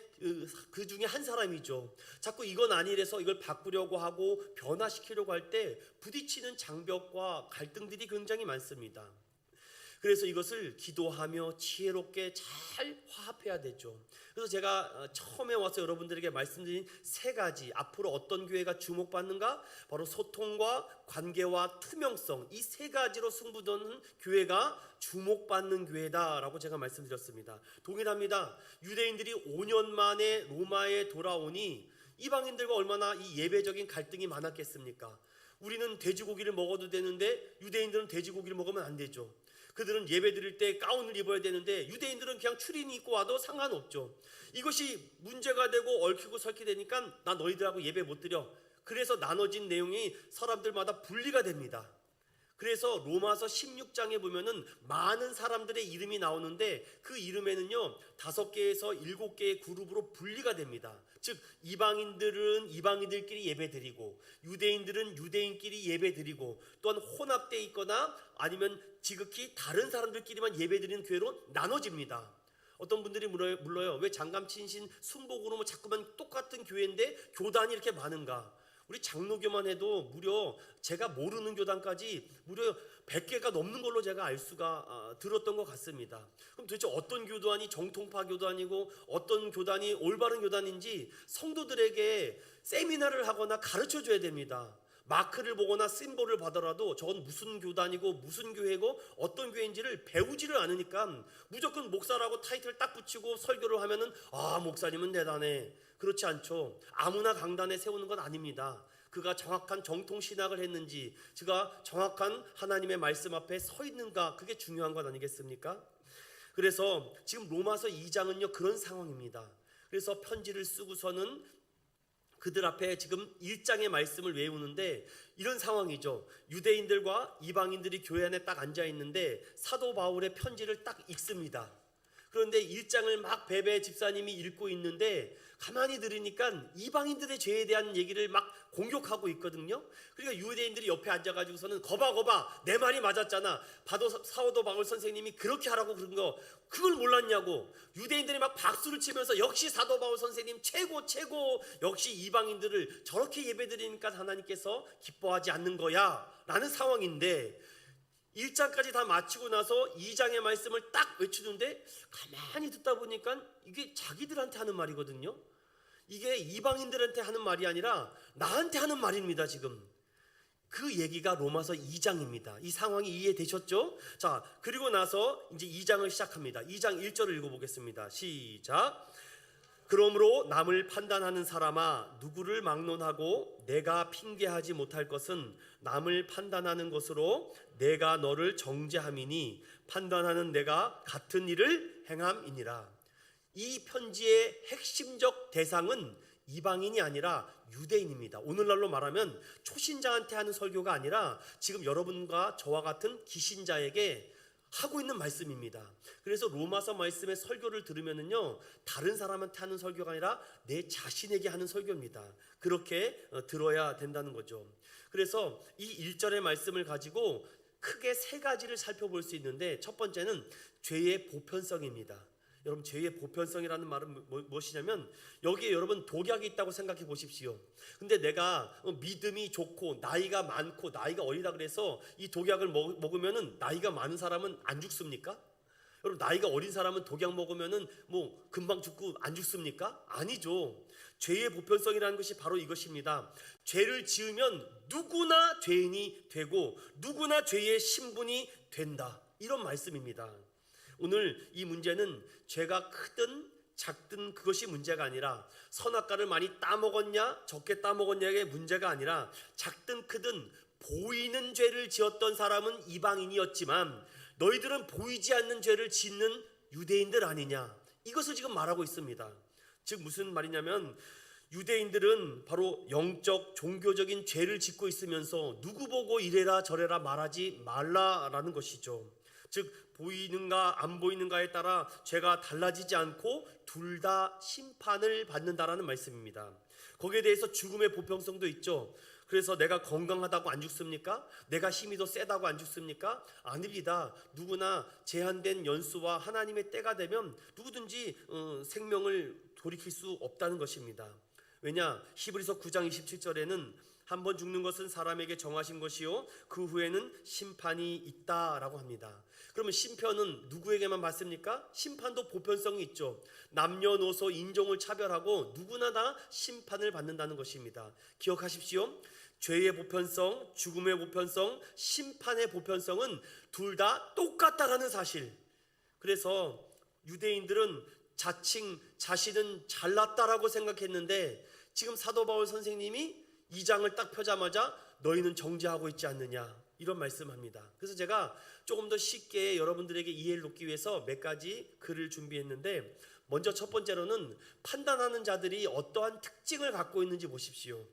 그 중에 한 사람이죠. 자꾸 이건 아니래서 이걸 바꾸려고 하고 변화시키려고 할 때 부딪히는 장벽과 갈등들이 굉장히 많습니다. 그래서 이것을 기도하며 지혜롭게 잘 화합해야 되죠. 그래서 제가 처음에 와서 여러분들에게 말씀드린 세 가지, 앞으로 어떤 교회가 주목받는가? 바로 소통과 관계와 투명성, 이 세 가지로 승부도는 교회가 주목받는 교회다라고 제가 말씀드렸습니다. 동일합니다. 유대인들이 5년 만에 로마에 돌아오니 이방인들과 얼마나 이 예배적인 갈등이 많았겠습니까? 우리는 돼지고기를 먹어도 되는데 유대인들은 돼지고기를 먹으면 안 되죠. 그들은 예배 드릴 때 가운을 입어야 되는데 유대인들은 그냥 추리닝 입고 와도 상관없죠. 이것이 문제가 되고 얽히고 설키되니까 나 너희들하고 예배 못 드려. 그래서 나눠진 내용이 사람들마다 분리가 됩니다. 그래서 로마서 16장에 보면은 많은 사람들의 이름이 나오는데 그 이름에는요 5개에서 7개의 그룹으로 분리가 됩니다. 즉 이방인들은 이방인들끼리 예배드리고 유대인들은 유대인끼리 예배드리고 또한 혼합되어 있거나 아니면 지극히 다른 사람들끼리만 예배드리는 교회로 나눠집니다. 어떤 분들이 물어요. 왜 장감친신 순복으로 자꾸만 똑같은 교회인데 교단이 이렇게 많은가? 우리 장로교만 해도 무려 제가 모르는 교단까지 무려 100개가 넘는 걸로 제가 알 수가 들었던 것 같습니다. 그럼 도대체 어떤 교단이 정통파 교단이고 어떤 교단이 올바른 교단인지 성도들에게 세미나를 하거나 가르쳐 줘야 됩니다. 마크를 보거나 심볼을 받더라도 저건 무슨 교단이고 무슨 교회고 어떤 교회인지를 배우지를 않으니까 무조건 목사라고 타이틀 딱 붙이고 설교를 하면은 목사님은 대단해. 그렇지 않죠. 아무나 강단에 세우는 건 아닙니다. 그가 정확한 정통 신학을 했는지, 그가 정확한 하나님의 말씀 앞에 서 있는가, 그게 중요한 것 아니겠습니까? 그래서 지금 로마서 2장은요 그런 상황입니다. 그래서 편지를 쓰고서는 그들 앞에 지금 1장의 말씀을 외우는데 이런 상황이죠. 유대인들과 이방인들이 교회 안에 딱 앉아 있는데 사도 바울의 편지를 딱 읽습니다. 그런데 1장을 막 베베 집사님이 읽고 있는데 가만히 들으니까 이방인들의 죄에 대한 얘기를 막 공격하고 있거든요. 그러니까 유대인들이 옆에 앉아가지고서는 거봐 내 말이 맞았잖아. 사도 바울 선생님이 그렇게 하라고 그런 거 그걸 몰랐냐고. 유대인들이 막 박수를 치면서 역시 사도 바울 선생님 최고 역시 이방인들을 저렇게 예배드리니까 하나님께서 기뻐하지 않는 거야 라는 상황인데 1장까지 다 마치고 나서 2장의 말씀을 딱 외치는데 가만히 듣다 보니까 이게 자기들한테 하는 말이거든요. 이게 이방인들한테 하는 말이 아니라 나한테 하는 말입니다. 지금 그 얘기가 로마서 2장입니다. 이 상황이 이해되셨죠? 자, 그리고 나서 이제 2장을 시작합니다. 2장 1절을 읽어보겠습니다. 시작. 그러므로 남을 판단하는 사람아, 누구를 막론하고 내가 핑계하지 못할 것은 남을 판단하는 것으로 내가 너를 정죄함이니 판단하는 내가 같은 일을 행함이니라. 이 편지의 핵심적 대상은 이방인이 아니라 유대인입니다. 오늘날로 말하면 초신자한테 하는 설교가 아니라 지금 여러분과 저와 같은 기신자에게 하고 있는 말씀입니다. 그래서 로마서 말씀의 설교를 들으면은요, 다른 사람한테 하는 설교가 아니라 내 자신에게 하는 설교입니다. 그렇게 들어야 된다는 거죠. 그래서 이 1절의 말씀을 가지고 크게 세 가지를 살펴볼 수 있는데, 첫 번째는 죄의 보편성입니다. 여러분, 죄의 보편성이라는 말은 무엇이냐면, 여기에 여러분 독약이 있다고 생각해 보십시오. 근데 내가 믿음이 좋고 나이가 많고 나이가 어리다 그래서 이 독약을 먹으면은 나이가 많은 사람은 안 죽습니까? 여러분, 나이가 어린 사람은 독약 먹으면은 뭐 금방 죽고 안 죽습니까? 아니죠. 죄의 보편성이라는 것이 바로 이것입니다. 죄를 지으면 누구나 죄인이 되고 누구나 죄의 신분이 된다, 이런 말씀입니다. 오늘 이 문제는 죄가 크든 작든 그것이 문제가 아니라, 선악과를 많이 따먹었냐 적게 따먹었냐의 문제가 아니라, 작든 크든 보이는 죄를 지었던 사람은 이방인이었지만 너희들은 보이지 않는 죄를 짓는 유대인들 아니냐, 이것을 지금 말하고 있습니다. 즉 무슨 말이냐면, 유대인들은 바로 영적 종교적인 죄를 짓고 있으면서 누구 보고 이래라 저래라 말하지 말라라는 것이죠. 즉 보이는가 안 보이는가에 따라 죄가 달라지지 않고 둘 다 심판을 받는다라는 말씀입니다. 거기에 대해서 죽음의 보편성도 있죠. 그래서 내가 건강하다고 안 죽습니까? 내가 힘이 더 세다고 안 죽습니까? 아닙니다. 누구나 제한된 연수와 하나님의 때가 되면 누구든지 생명을 돌이킬 수 없다는 것입니다. 왜냐? 히브리서 9장 27절에는 한 번 죽는 것은 사람에게 정하신 것이요 그 후에는 심판이 있다라고 합니다. 그러면 심판은 누구에게만 받습니까? 심판도 보편성이 있죠. 남녀노소 인종을 차별하고 누구나 다 심판을 받는다는 것입니다. 기억하십시오. 죄의 보편성, 죽음의 보편성, 심판의 보편성은 둘 다 똑같다라는 사실. 그래서 유대인들은 자칭 자신은 잘났다라고 생각했는데, 지금 사도 바울 선생님이 2장을 딱 펴자마자 너희는 정죄하고 있지 않느냐, 이런 말씀합니다. 그래서 제가 조금 더 쉽게 여러분들에게 이해를 돕기 위해서 몇 가지 글을 준비했는데, 먼저 첫 번째로는 판단하는 자들이 어떠한 특징을 갖고 있는지 보십시오.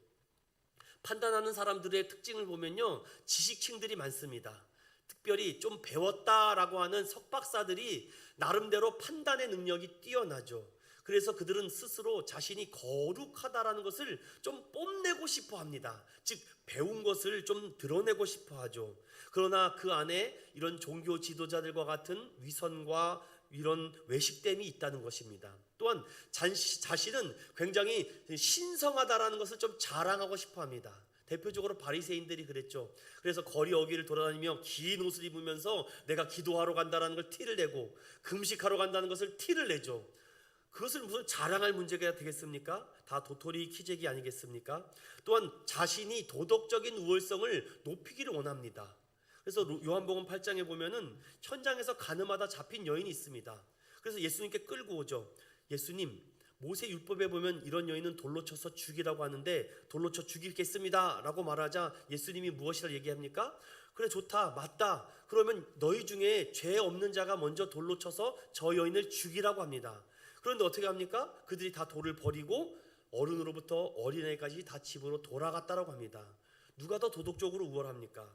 판단하는 사람들의 특징을 보면요, 지식층들이 많습니다. 특별히 좀 배웠다라고 하는 석박사들이 나름대로 판단의 능력이 뛰어나죠. 그래서 그들은 스스로 자신이 거룩하다라는 것을 좀 뽐내고 싶어 합니다. 즉 배운 것을 좀 드러내고 싶어 하죠. 그러나 그 안에 이런 종교 지도자들과 같은 위선과 이런 외식됨이 있다는 것입니다. 또한 자신은 굉장히 신성하다라는 것을 좀 자랑하고 싶어 합니다. 대표적으로 바리새인들이 그랬죠. 그래서 거리 어귀를 돌아다니며 긴 옷을 입으면서 내가 기도하러 간다는 걸 티를 내고, 금식하러 간다는 것을 티를 내죠. 그것을 무슨 자랑할 문제가 되겠습니까? 다 도토리 키재기 아니겠습니까? 또한 자신이 도덕적인 우월성을 높이기를 원합니다. 그래서 요한복음 8장에 보면은 현장에서 가늠하다 잡힌 여인이 있습니다. 그래서 예수님께 끌고 오죠. 예수님, 모세 율법에 보면 이런 여인은 돌로 쳐서 죽이라고 하는데 돌로 쳐 죽이겠습니다 라고 말하자 예수님이 무엇이라 얘기합니까? 그래, 좋다, 맞다. 그러면 너희 중에 죄 없는 자가 먼저 돌로 쳐서 저 여인을 죽이라고 합니다. 그런데 어떻게 합니까? 그들이 다 돌을 버리고 어른으로부터 어린애까지 다 집으로 돌아갔다라고 합니다. 누가 더 도덕적으로 우월합니까?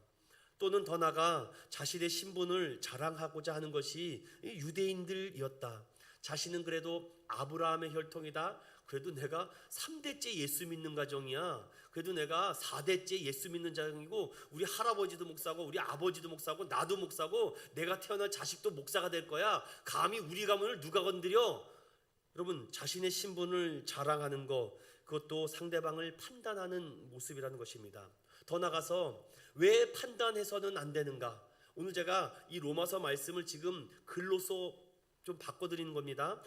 또는 더 나아가 자신의 신분을 자랑하고자 하는 것이 유대인들이었다. 자신은 그래도 아브라함의 혈통이다. 그래도 내가 3대째 예수 믿는 가정이야. 그래도 내가 4대째 예수 믿는 가정이고, 우리 할아버지도 목사고 우리 아버지도 목사고 나도 목사고 내가 태어날 자식도 목사가 될 거야. 감히 우리 가문을 누가 건드려? 여러분, 자신의 신분을 자랑하는 것, 그것도 상대방을 판단하는 모습이라는 것입니다. 더 나아가서 왜 판단해서는 안 되는가? 오늘 제가 이 로마서 말씀을 지금 글로서 좀 바꿔드리는 겁니다.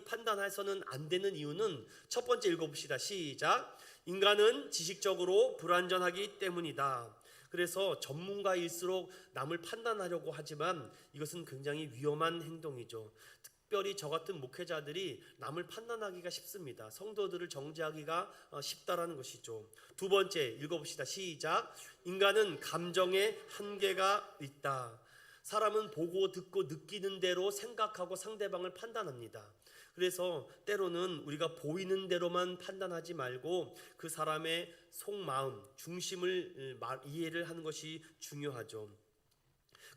판단해서는 안 되는 이유는 첫 번째 읽어봅시다. 시작. 인간은 지식적으로 불완전하기 때문이다. 그래서 전문가일수록 남을 판단하려고 하지만 이것은 굉장히 위험한 행동이죠. 특별히 저 같은 목회자들이 남을 판단하기가 쉽습니다. 성도들을 정죄하기가 쉽다라는 것이죠. 두 번째 읽어봅시다. 시작. 인간은 감정에 한계가 있다. 사람은 보고 듣고 느끼는 대로 생각하고 상대방을 판단합니다. 그래서 때로는 우리가 보이는 대로만 판단하지 말고 그 사람의 속마음, 중심을 이해를 하는 것이 중요하죠.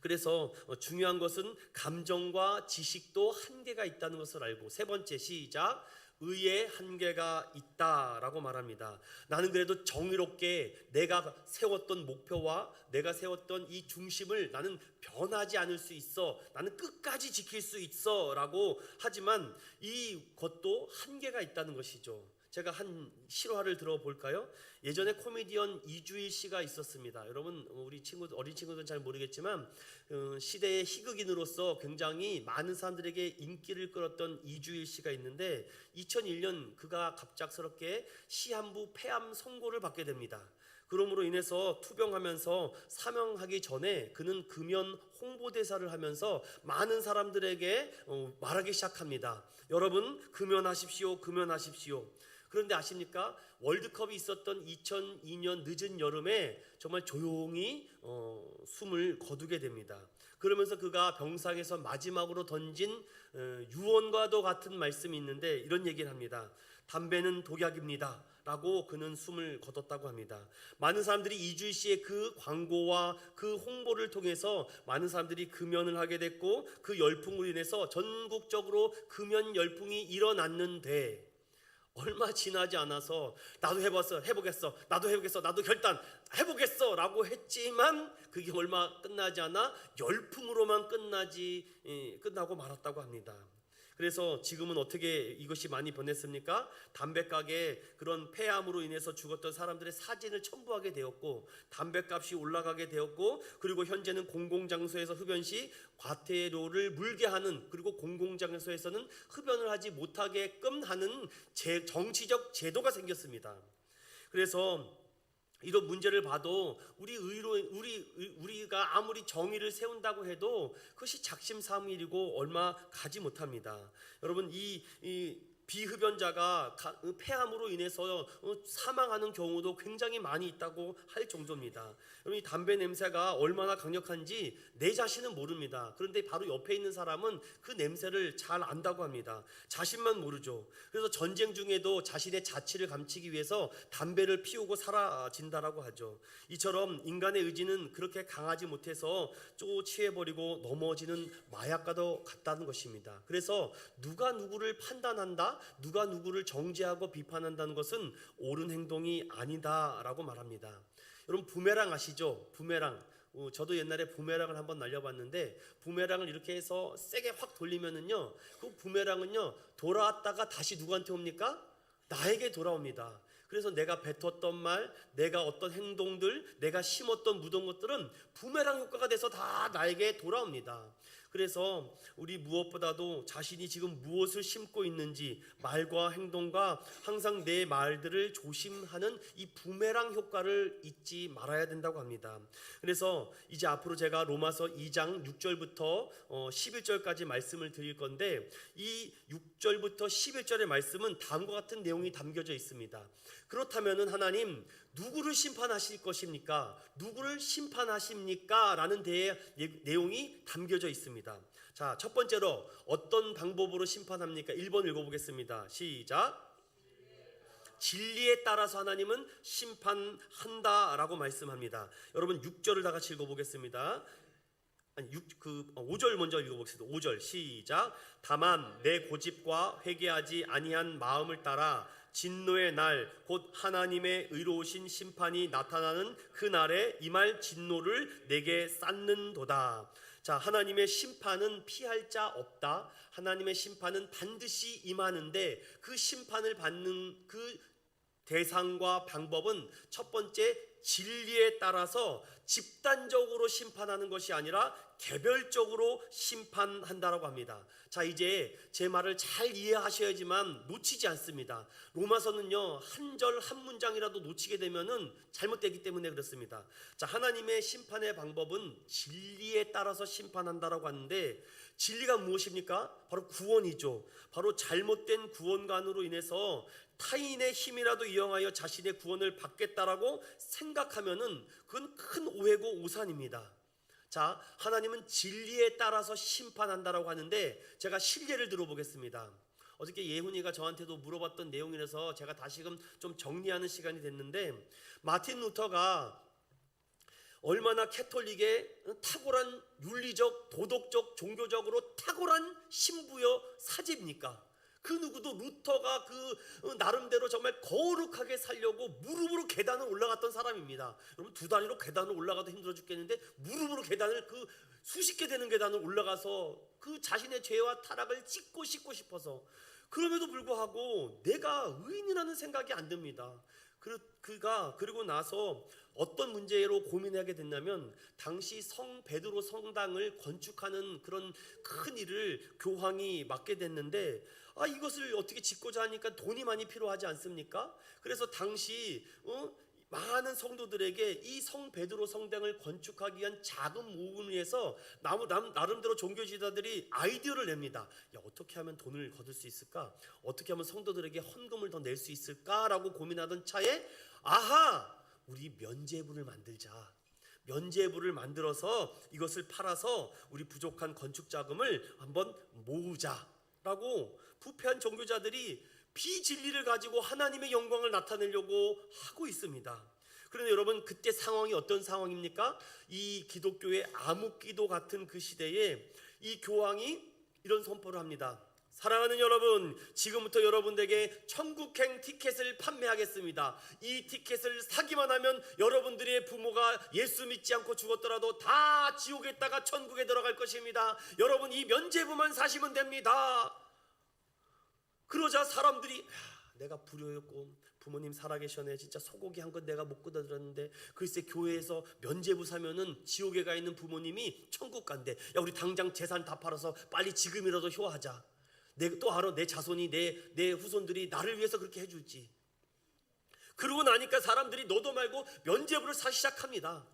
그래서 중요한 것은 감정과 지식도 한계가 있다는 것을 알고, 세 번째 시작. 의의 한계가 있다라고 말합니다. 나는 그래도 정의롭게 내가 세웠던 목표와 내가 세웠던 이 중심을 나는 변하지 않을 수 있어, 나는 끝까지 지킬 수 있어 라고 하지만 이것도 한계가 있다는 것이죠. 제가 한 실화를 들어볼까요? 예전에 코미디언 이주일 씨가 있었습니다. 여러분 우리 어린 친구들은 잘 모르겠지만 시대의 희극인으로서 굉장히 많은 사람들에게 인기를 끌었던 이주일 씨가 있는데 2001년 그가 갑작스럽게 시한부 폐암 선고를 받게 됩니다. 그러므로 인해서 투병하면서 사명하기 전에 그는 금연 홍보대사를 하면서 많은 사람들에게 말하기 시작합니다. 여러분 금연하십시오, 금연하십시오. 그런데 아십니까? 월드컵이 있었던 2002년 늦은 여름에 정말 조용히 숨을 거두게 됩니다. 그러면서 그가 병상에서 마지막으로 던진 유언과도 같은 말씀이 있는데 이런 얘기를 합니다. 담배는 독약입니다 라고 그는 숨을 거뒀다고 합니다. 많은 사람들이 이주일 씨의 그 광고와 그 홍보를 통해서 많은 사람들이 금연을 하게 됐고 그 열풍으로 인해서 전국적으로 금연 열풍이 일어났는데 얼마 지나지 않아서 나도 해보겠어, 나도 결단 해보겠어 라고 했지만 그게 얼마 끝나지 않아 열풍으로만 끝나고 말았다고 합니다. 그래서 지금은 어떻게 이것이 많이 변했습니까? 담배가게 그런 폐암으로 인해서 죽었던 사람들의 사진을 첨부하게 되었고 담배값이 올라가게 되었고 그리고 현재는 공공장소에서 흡연 시 과태료를 물게 하는, 그리고 공공장소에서는 흡연을 하지 못하게끔 하는 정치적 제도가 생겼습니다. 그래서 이런 문제를 봐도 우리가 아무리 정의를 세운다고 해도 그것이 작심삼일이고 얼마 가지 못합니다. 여러분 이 비흡연자가 폐암으로 인해서 사망하는 경우도 굉장히 많이 있다고 할 정도입니다. 여러분 이 담배 냄새가 얼마나 강력한지 내 자신은 모릅니다. 그런데 바로 옆에 있는 사람은 그 냄새를 잘 안다고 합니다. 자신만 모르죠. 그래서 전쟁 중에도 자신의 자취를 감추기 위해서 담배를 피우고 사라진다라고 하죠. 이처럼 인간의 의지는 그렇게 강하지 못해서 취해버리고 넘어지는 마약과도 같다는 것입니다. 그래서 누가 누구를 판단한다, 누가 누구를 정죄하고 비판한다는 것은 옳은 행동이 아니다라고 말합니다. 여러분 부메랑 아시죠? 부메랑. 저도 옛날에 부메랑을 한번 날려봤는데 부메랑을 이렇게 해서 세게 확 돌리면은요, 그 부메랑은요 돌아왔다가 다시 누구한테 옵니까? 나에게 돌아옵니다. 그래서 내가 뱉었던 말, 내가 어떤 행동들, 내가 심었던 묻은 것들은 부메랑 효과가 돼서 다 나에게 돌아옵니다. 그래서 우리 무엇보다도 자신이 지금 무엇을 심고 있는지 말과 행동과 항상 내 말들을 조심하는 이 부메랑 효과를 잊지 말아야 된다고 합니다. 그래서 이제 앞으로 제가 로마서 2장 6절부터 11절까지 말씀을 드릴 건데 이 6절부터 11절의 말씀은 다음과 같은 내용이 담겨져 있습니다. 그렇다면은 하나님 누구를 심판하실 것입니까? 누구를 심판하십니까? 라는 내용이 담겨져 있습니다. 자, 첫 번째로 어떤 방법으로 심판합니까? 1번 읽어보겠습니다. 시작. 진리에 따라서 하나님은 심판한다라고 말씀합니다. 여러분 6절을 다 같이 읽어보겠습니다. 5절 먼저 읽어보겠습니다. 5절 시작. 다만 내 고집과 회개하지 아니한 마음을 따라 진노의 날 곧 하나님의 의로우신 심판이 나타나는 그 날에 임할 진노를 내게 쌓는도다. 자, 하나님의 심판은 피할 자 없다. 하나님의 심판은 반드시 임하는데 그 심판을 받는 그 대상과 방법은 첫 번째 진리에 따라서 집단적으로 심판하는 것이 아니라 개별적으로 심판한다라고 합니다. 자, 이제 제 말을 잘 이해하셔야지만 놓치지 않습니다. 로마서는요, 한 절 한 문장이라도 놓치게 되면은 잘못되기 때문에 그렇습니다. 자, 하나님의 심판의 방법은 진리에 따라서 심판한다라고 하는데, 진리가 무엇입니까? 바로 구원이죠. 바로 잘못된 구원관으로 인해서 타인의 힘이라도 이용하여 자신의 구원을 받겠다라고 생각하면은 그건 큰 오해고 오산입니다. 자, 하나님은 진리에 따라서 심판한다라고 하는데, 제가 실례를 들어보겠습니다. 어저께 예훈이가 저한테도 물어봤던 내용이라서 제가 다시금 좀 정리하는 시간이 됐는데, 마틴 루터가 얼마나 캐톨릭의 탁월한 윤리적, 도덕적, 종교적으로 탁월한 신부여 사제입니까? 그 누구도 루터가 그 나름대로 정말 거룩하게 살려고 무릎으로 계단을 올라갔던 사람입니다. 여러분, 두 다리로 계단을 올라가도 힘들어 죽겠는데 무릎으로 계단을 그 수십 개 되는 계단을 올라가서 그 자신의 죄와 타락을 씻고 싶어서, 그럼에도 불구하고 내가 의인이라는 생각이 안 듭니다. 그가 그리고 나서 어떤 문제로 고민하게 됐냐면, 당시 성 베드로 성당을 건축하는 그런 큰 일을 교황이 맡게 됐는데, 이것을 어떻게 짓고자 하니까 돈이 많이 필요하지 않습니까? 그래서 당시 많은 성도들에게 이 성 베드로 성당을 건축하기 위한 자금 모금을 위해서 나름대로 종교 지도자들이 아이디어를 냅니다. 야, 어떻게 하면 돈을 거둘 수 있을까? 어떻게 하면 성도들에게 헌금을 더 낼 수 있을까라고 고민하던 차에, 우리 면죄부를 만들자. 면죄부를 만들어서 이것을 팔아서 우리 부족한 건축 자금을 한번 모으자라고 부패한 종교자들이 비진리를 가지고 하나님의 영광을 나타내려고 하고 있습니다. 그런데 여러분, 그때 상황이 어떤 상황입니까? 이 기독교의 암흑기도 같은 그 시대에 이 교황이 이런 선포를 합니다. 사랑하는 여러분, 지금부터 여러분들에게 천국행 티켓을 판매하겠습니다. 이 티켓을 사기만 하면 여러분들의 부모가 예수 믿지 않고 죽었더라도 다 지옥에 있다가 천국에 들어갈 것입니다. 여러분, 이 면죄부만 사시면 됩니다. 그러자 사람들이, 내가 불효였고 부모님 살아계셔네, 진짜 소고기 한 건 내가 못 걷어들었는데, 글쎄 교회에서 면죄부 사면은 지옥에 가 있는 부모님이 천국 간대. 야, 우리 당장 재산 다 팔아서 빨리 지금이라도 효하자. 또 알아, 내 자손이 내 후손들이 나를 위해서 그렇게 해줄지. 그러고 나니까 사람들이 너도 말고 면죄부를 사기 시작합니다.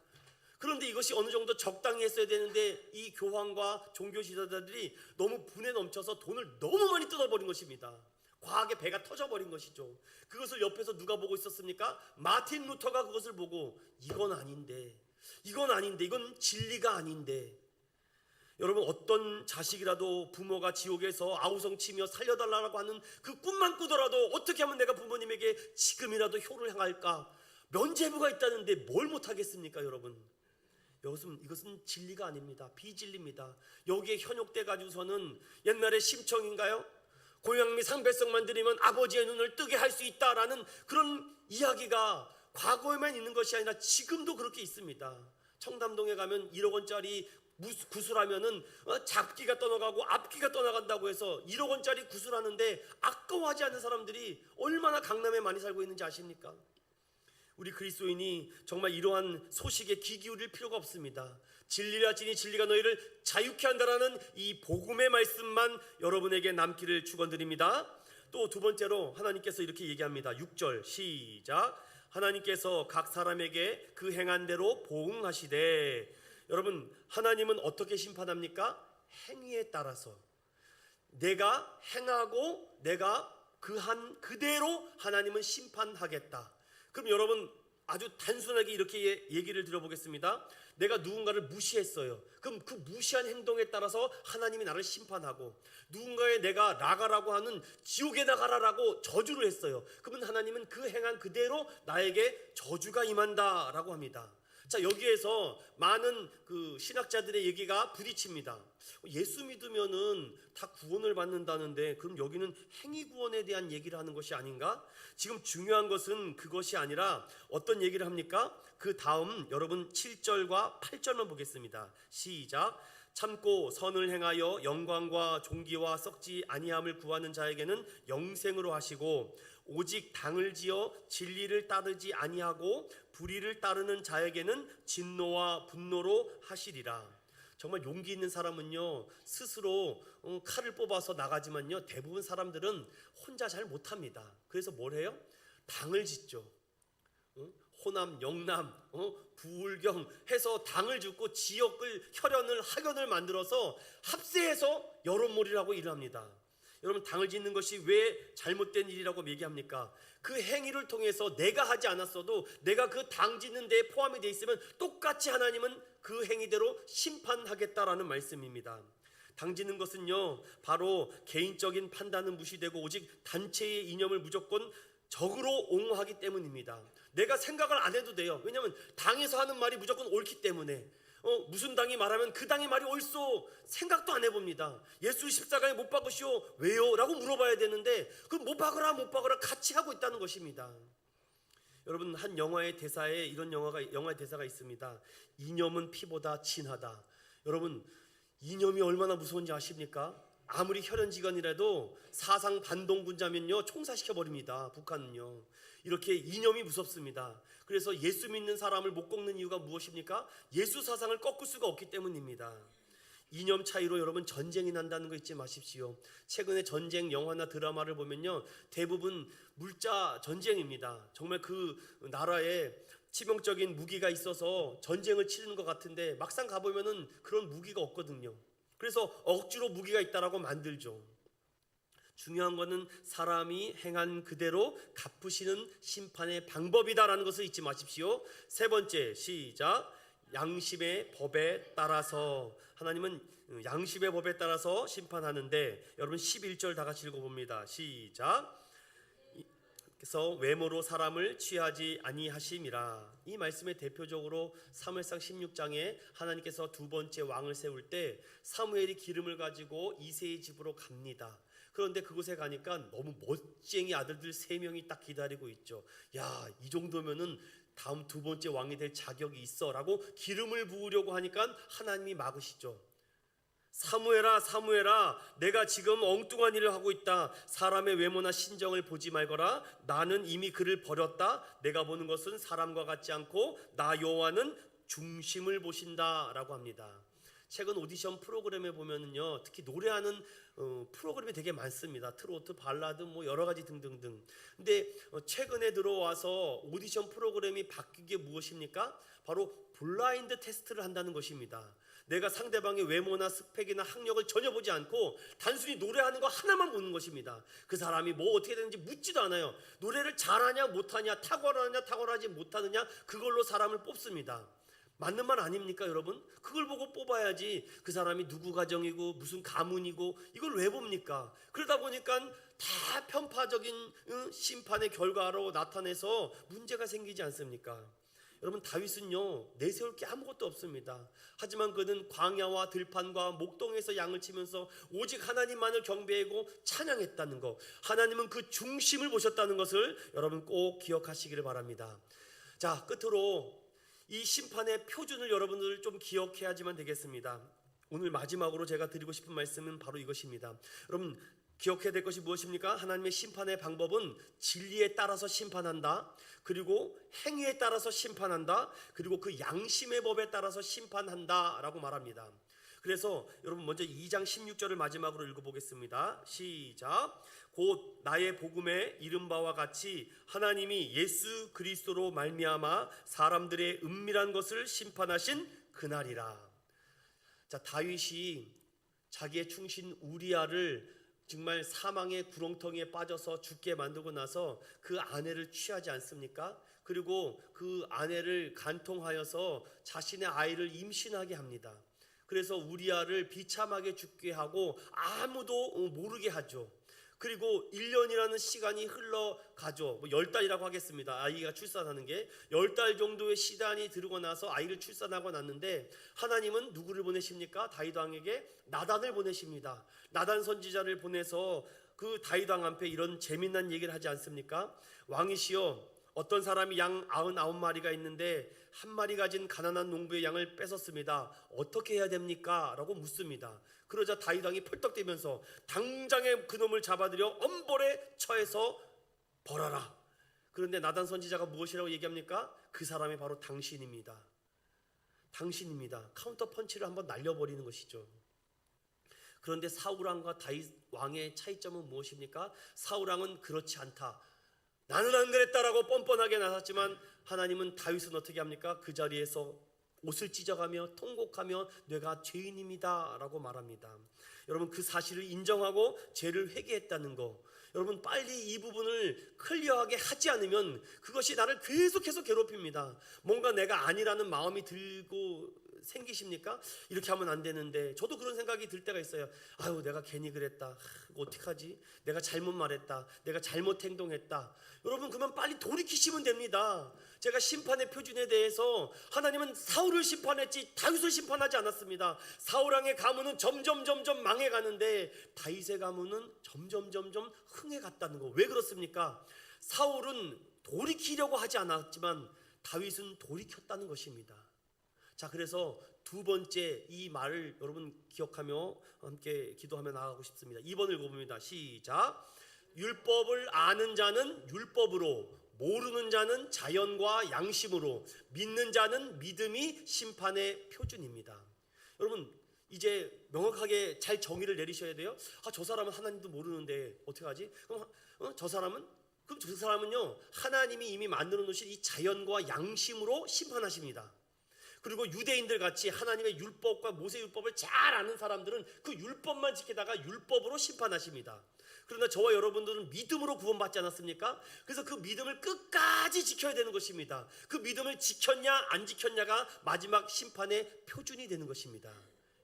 그런데 이것이 어느 정도 적당히 했어야 되는데, 이 교황과 종교 지도자들이 너무 분에 넘쳐서 돈을 너무 많이 뜯어버린 것입니다. 과하게 배가 터져버린 것이죠. 그것을 옆에서 누가 보고 있었습니까? 마틴 루터가 그것을 보고, 이건 아닌데, 이건 진리가 아닌데. 여러분, 어떤 자식이라도 부모가 지옥에서 아우성치며 살려달라고 하는 그 꿈만 꾸더라도 어떻게 하면 내가 부모님에게 지금이라도 효를 행할까? 면죄부가 있다는데 뭘 못하겠습니까, 여러분? 이것은 진리가 아닙니다. 비진리입니다. 여기에 현혹돼 가지고서는 옛날에 심청인가요? 고향미 상배성만 드리면 아버지의 눈을 뜨게 할 수 있다라는 그런 이야기가 과거에만 있는 것이 아니라 지금도 그렇게 있습니다. 청담동에 가면 1억 원짜리 구슬하면은 잡기가 떠나가고 앞기가 떠나간다고 해서 1억 원짜리 구슬하는데 아까워하지 않는 사람들이 얼마나 강남에 많이 살고 있는지 아십니까? 우리 그리스도인이 정말 이러한 소식에 귀 기울일 필요가 없습니다. 진리라 지니 진리가 너희를 자유케 한다라는 이 복음의 말씀만 여러분에게 남기를 축원드립니다. 또 두 번째로 하나님께서 이렇게 얘기합니다. 6절 시작. 하나님께서 각 사람에게 그 행한 대로 보응하시되. 여러분, 하나님은 어떻게 심판합니까? 행위에 따라서. 내가 행하고 내가 그한 그대로 하나님은 심판하겠다. 그럼 여러분, 아주 단순하게 이렇게 얘기를 드려보겠습니다. 내가 누군가를 무시했어요. 그럼 그 무시한 행동에 따라서 하나님이 나를 심판하고, 누군가의 내가 나가라고 하는 지옥에 나가라라고 저주를 했어요. 그러면 하나님은 그 행한 그대로 나에게 저주가 임한다라고 합니다. 자, 여기에서 많은 그 신학자들의 얘기가 부딪힙니다. 예수 믿으면은 다 구원을 받는다는데, 그럼 여기는 행위 구원에 대한 얘기를 하는 것이 아닌가? 지금 중요한 것은 그것이 아니라 어떤 얘기를 합니까? 그 다음 여러분 7절과 8절만 보겠습니다. 시작. 참고 선을 행하여 영광과 존귀와 썩지 아니함을 구하는 자에게는 영생으로 하시고, 오직 당을 지어 진리를 따르지 아니하고 불의를 따르는 자에게는 진노와 분노로 하시리라. 정말 용기 있는 사람은요 스스로 칼을 뽑아서 나가지만요 대부분 사람들은 혼자 잘 못합니다. 그래서 뭘 해요? 당을 짓죠. 호남, 영남, 부울경 해서 당을 짓고 지역을, 혈연을, 학연을 만들어서 합세해서 여론몰이라고 일을 합니다. 여러분, 당을 짓는 것이 왜 잘못된 일이라고 얘기합니까? 그 행위를 통해서 내가 하지 않았어도 내가 그 당 짓는 데에 포함이 되어 있으면 똑같이 하나님은 그 행위대로 심판하겠다라는 말씀입니다. 당 짓는 것은요 바로 개인적인 판단은 무시되고 오직 단체의 이념을 무조건 적으로 옹호하기 때문입니다. 내가 생각을 안 해도 돼요. 왜냐하면 당에서 하는 말이 무조건 옳기 때문에 무슨 당이 말하면 그 당의 말이 옳소. 생각도 안 해봅니다. 예수 십자가에 못 박으시오. 왜요? 라고 물어봐야 되는데 그럼 못 박으라 못 박으라 같이 하고 있다는 것입니다. 여러분, 한 영화의 대사에 이런 영화의 대사가 있습니다. 이념은 피보다 진하다. 여러분, 이념이 얼마나 무서운지 아십니까? 아무리 혈연지간이라도 사상 반동군자면요 총사시켜버립니다. 북한은요 이렇게 이념이 무섭습니다. 그래서 예수 믿는 사람을 못 꺾는 이유가 무엇입니까? 예수 사상을 꺾을 수가 없기 때문입니다. 이념 차이로 여러분 전쟁이 난다는 거 잊지 마십시오. 최근에 전쟁 영화나 드라마를 보면요 대부분 물자 전쟁입니다. 정말 그 나라에 치명적인 무기가 있어서 전쟁을 치르는 것 같은데 막상 가보면은 그런 무기가 없거든요. 그래서 억지로 무기가 있다라고 만들죠. 중요한 것은 사람이 행한 그대로 갚으시는 심판의 방법이다라는 것을 잊지 마십시오. 세 번째, 시작. 양심의 법에 따라서, 하나님은 양심의 법에 따라서 심판하는데, 여러분 11절 다 같이 읽어봅니다. 시작. 그래서 외모로 사람을 취하지 아니하심이라. 이 말씀에 대표적으로 사무엘상 16장에 하나님께서 두 번째 왕을 세울 때 사무엘이 기름을 가지고 이새의 집으로 갑니다. 그런데 그곳에 가니까 너무 멋쟁이 아들들 3명이 딱 기다리고 있죠. 야, 이 정도면은 다음 두 번째 왕이 될 자격이 있어 라고 기름을 부으려고 하니까 하나님이 막으시죠. 사무엘아, 사무엘아, 내가 지금 엉뚱한 일을 하고 있다. 사람의 외모나 신정을 보지 말거라. 나는 이미 그를 버렸다. 내가 보는 것은 사람과 같지 않고 나 여호와는 중심을 보신다 라고 합니다. 최근 오디션 프로그램에 보면은요 특히 노래하는 프로그램이 되게 많습니다. 트로트, 발라드 뭐 여러 가지 등등등. 근데 최근에 들어와서 오디션 프로그램이 바뀐 게 무엇입니까? 바로 블라인드 테스트를 한다는 것입니다. 내가 상대방의 외모나 스펙이나 학력을 전혀 보지 않고 단순히 노래하는 거 하나만 보는 것입니다. 그 사람이 뭐 어떻게 되는지 묻지도 않아요. 노래를 잘하냐 못하냐, 탁월하냐 탁월하지 못하느냐, 그걸로 사람을 뽑습니다. 맞는 말 아닙니까 여러분? 그걸 보고 뽑아야지 그 사람이 누구 가정이고 무슨 가문이고 이걸 왜 봅니까? 그러다 보니까 다 편파적인 심판의 결과로 나타내서 문제가 생기지 않습니까? 여러분, 다윗은요 내세울 게 아무것도 없습니다. 하지만 그는 광야와 들판과 목동에서 양을 치면서 오직 하나님만을 경배하고 찬양했다는 것, 하나님은 그 중심을 보셨다는 것을 여러분 꼭 기억하시기를 바랍니다. 자, 끝으로 이 심판의 표준을 여러분들 좀 기억해야지만 되겠습니다. 오늘 마지막으로 제가 드리고 싶은 말씀은 바로 이것입니다. 여러분, 기억해야 될 것이 무엇입니까? 하나님의 심판의 방법은 진리에 따라서 심판한다. 그리고 행위에 따라서 심판한다. 그리고 그 양심의 법에 따라서 심판한다 라고 말합니다. 그래서 여러분 먼저 2장 16절을 마지막으로 읽어보겠습니다. 시작. 곧 나의 복음에 이른 바와 같이 하나님이 예수 그리스도로 말미암아 사람들의 은밀한 것을 심판하신 그날이라. 자, 다윗이 자기의 충신 우리아를 정말 사망의 구렁텅이에 빠져서 죽게 만들고 나서 그 아내를 취하지 않습니까? 그리고 그 아내를 간통하여서 자신의 아이를 임신하게 합니다. 그래서 우리아를 비참하게 죽게 하고 아무도 모르게 하죠. 그리고 1년이라는 시간이 흘러가죠. 10달이라고 하겠습니다. 아이가 출산하는 게 10달 정도의 시간이 들고 나서 아이를 출산하고 났는데 하나님은 누구를 보내십니까? 다윗 왕에게 나단을 보내십니다. 나단 선지자를 보내서 그 다윗 왕 앞에 이런 재미난 얘기를 하지 않습니까? 왕이시여, 어떤 사람이 양 99마리가 있는데 한 마리 가진 가난한 농부의 양을 뺏었습니다. 어떻게 해야 됩니까? 라고 묻습니다. 그러자 다윗 왕이 펄떡대면서 당장에 그놈을 잡아들여 엄벌에 처해서 벌하라. 그런데 나단 선지자가 무엇이라고 얘기합니까? 그 사람이 바로 당신입니다. 당신입니다. 카운터 펀치를 한번 날려버리는 것이죠. 그런데 사울왕과 다윗 왕의 차이점은 무엇입니까? 사울왕은 그렇지 않다, 나는 안 그랬다라고 뻔뻔하게 나섰지만 하나님은 다윗은 어떻게 합니까? 그 자리에서 옷을 찢어가며 통곡하며 내가 죄인입니다 라고 말합니다. 여러분, 그 사실을 인정하고 죄를 회개했다는 거, 여러분 빨리 이 부분을 클리어하게 하지 않으면 그것이 나를 계속해서 괴롭힙니다. 뭔가 내가 아니라는 마음이 들고 생기십니까? 이렇게 하면 안 되는데, 저도 그런 생각이 들 때가 있어요. 아유, 내가 괜히 그랬다, 어떡하지? 내가 잘못 말했다, 내가 잘못 행동했다. 여러분, 그러면 빨리 돌이키시면 됩니다. 제가 심판의 표준에 대해서, 하나님은 사울을 심판했지 다윗을 심판하지 않았습니다. 사울왕의 가문은 점점 망해가는데 다윗의 가문은 점점 흥해갔다는 거. 왜 그렇습니까? 사울은 돌이키려고 하지 않았지만 다윗은 돌이켰다는 것입니다. 자, 그래서 두 번째 이 말을 여러분 기억하며 함께 기도하며 나아가고 싶습니다. 2번 읽어봅니다. 시작. 율법을 아는 자는 율법으로, 모르는 자는 자연과 양심으로, 믿는 자는 믿음이 심판의 표준입니다. 여러분, 이제 명확하게 잘 정의를 내리셔야 돼요. 아, 저 사람은 하나님도 모르는데 어떻게 하지? 그럼 저 사람은요, 하나님이 이미 만들어 놓으신 이 자연과 양심으로 심판하십니다. 그리고 유대인들 같이 하나님의 율법과 모세 율법을 잘 아는 사람들은 그 율법만 지키다가 율법으로 심판하십니다. 그러나 저와 여러분들은 믿음으로 구원받지 않았습니까? 그래서 그 믿음을 끝까지 지켜야 되는 것입니다. 그 믿음을 지켰냐 안 지켰냐가 마지막 심판의 표준이 되는 것입니다.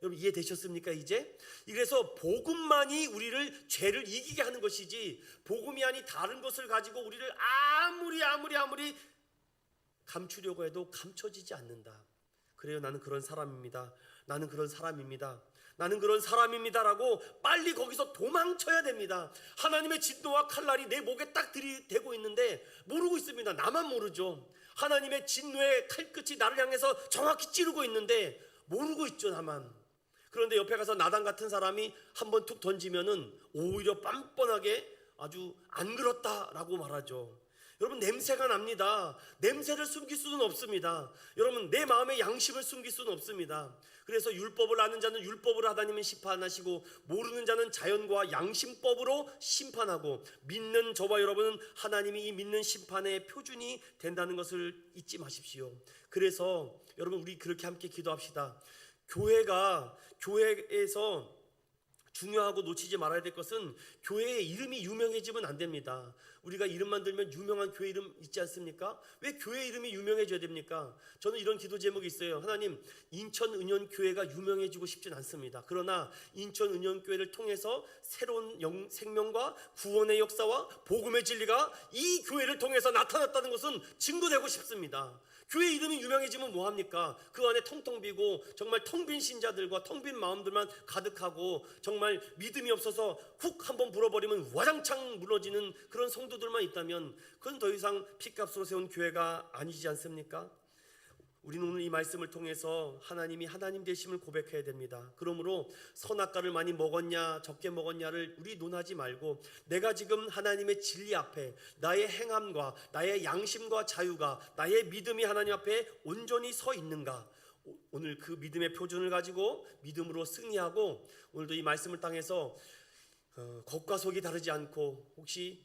여러분, 이해되셨습니까? 이제 그래서 복음만이 우리를 죄를 이기게 하는 것이지, 복음이 아닌 다른 것을 가지고 우리를 아무리 감추려고 해도 감춰지지 않는다. 그래요, 나는 그런 사람입니다, 나는 그런 사람입니다, 나는 그런 사람입니다라고 빨리 거기서 도망쳐야 됩니다. 하나님의 진노와 칼날이 내 목에 딱 들이대고 있는데 모르고 있습니다. 나만 모르죠. 하나님의 진노의 칼끝이 나를 향해서 정확히 찌르고 있는데 모르고 있죠, 나만. 그런데 옆에 가서 나단 같은 사람이 한번 툭 던지면은 오히려 뻔뻔하게 아주 안 그렇다라고 말하죠. 여러분, 냄새가 납니다. 냄새를 숨길 수는 없습니다. 여러분, 내 마음의 양심을 숨길 수는 없습니다. 그래서 율법을 아는 자는 율법으로 하나님은 심판하시고, 모르는 자는 자연과 양심법으로 심판하고, 믿는 저와 여러분은 하나님이 이 믿는 심판의 표준이 된다는 것을 잊지 마십시오. 그래서 여러분, 우리 그렇게 함께 기도합시다. 교회에서 중요하고 놓치지 말아야 될 것은, 교회의 이름이 유명해지면 안 됩니다. 우리가 이름만 들면 유명한 교회 이름 있지 않습니까? 왜 교회 이름이 유명해져야 됩니까? 저는 이런 기도 제목이 있어요. 하나님, 인천은현교회가 유명해지고 싶진 않습니다. 그러나 인천은현교회를 통해서 새로운 생명과 구원의 역사와 복음의 진리가 이 교회를 통해서 나타났다는 것은 증거되고 싶습니다. 교회 이름이 유명해지면 뭐합니까? 그 안에 텅텅 비고 정말 텅 빈 신자들과 텅 빈 마음들만 가득하고, 정말 믿음이 없어서 훅 한번 불어버리면 와장창 무너지는 그런 성도들만 있다면 그건 더 이상 핏값으로 세운 교회가 아니지 않습니까? 우리는 오늘 이 말씀을 통해서 하나님이 하나님 되심을 고백해야 됩니다. 그러므로 선악과를 많이 먹었냐 적게 먹었냐를 우리 논하지 말고, 내가 지금 하나님의 진리 앞에 나의 행함과 나의 양심과 자유가, 나의 믿음이 하나님 앞에 온전히 서 있는가, 오늘 그 믿음의 표준을 가지고 믿음으로 승리하고, 오늘도 이 말씀을 통해서 겉과 속이 다르지 않고, 혹시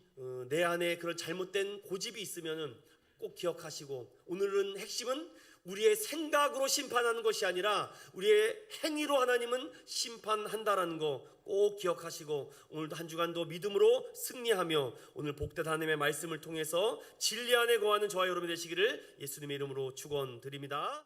내 안에 그런 잘못된 고집이 있으면은 꼭 기억하시고, 오늘은 핵심은 우리의 생각으로 심판하는 것이 아니라 우리의 행위로 하나님은 심판한다라는 거 꼭 기억하시고, 오늘도 한 주간도 믿음으로 승리하며 오늘 복된 하나님의 말씀을 통해서 진리 안에 거하는 저와 여러분 되시기를 예수님의 이름으로 축원드립니다.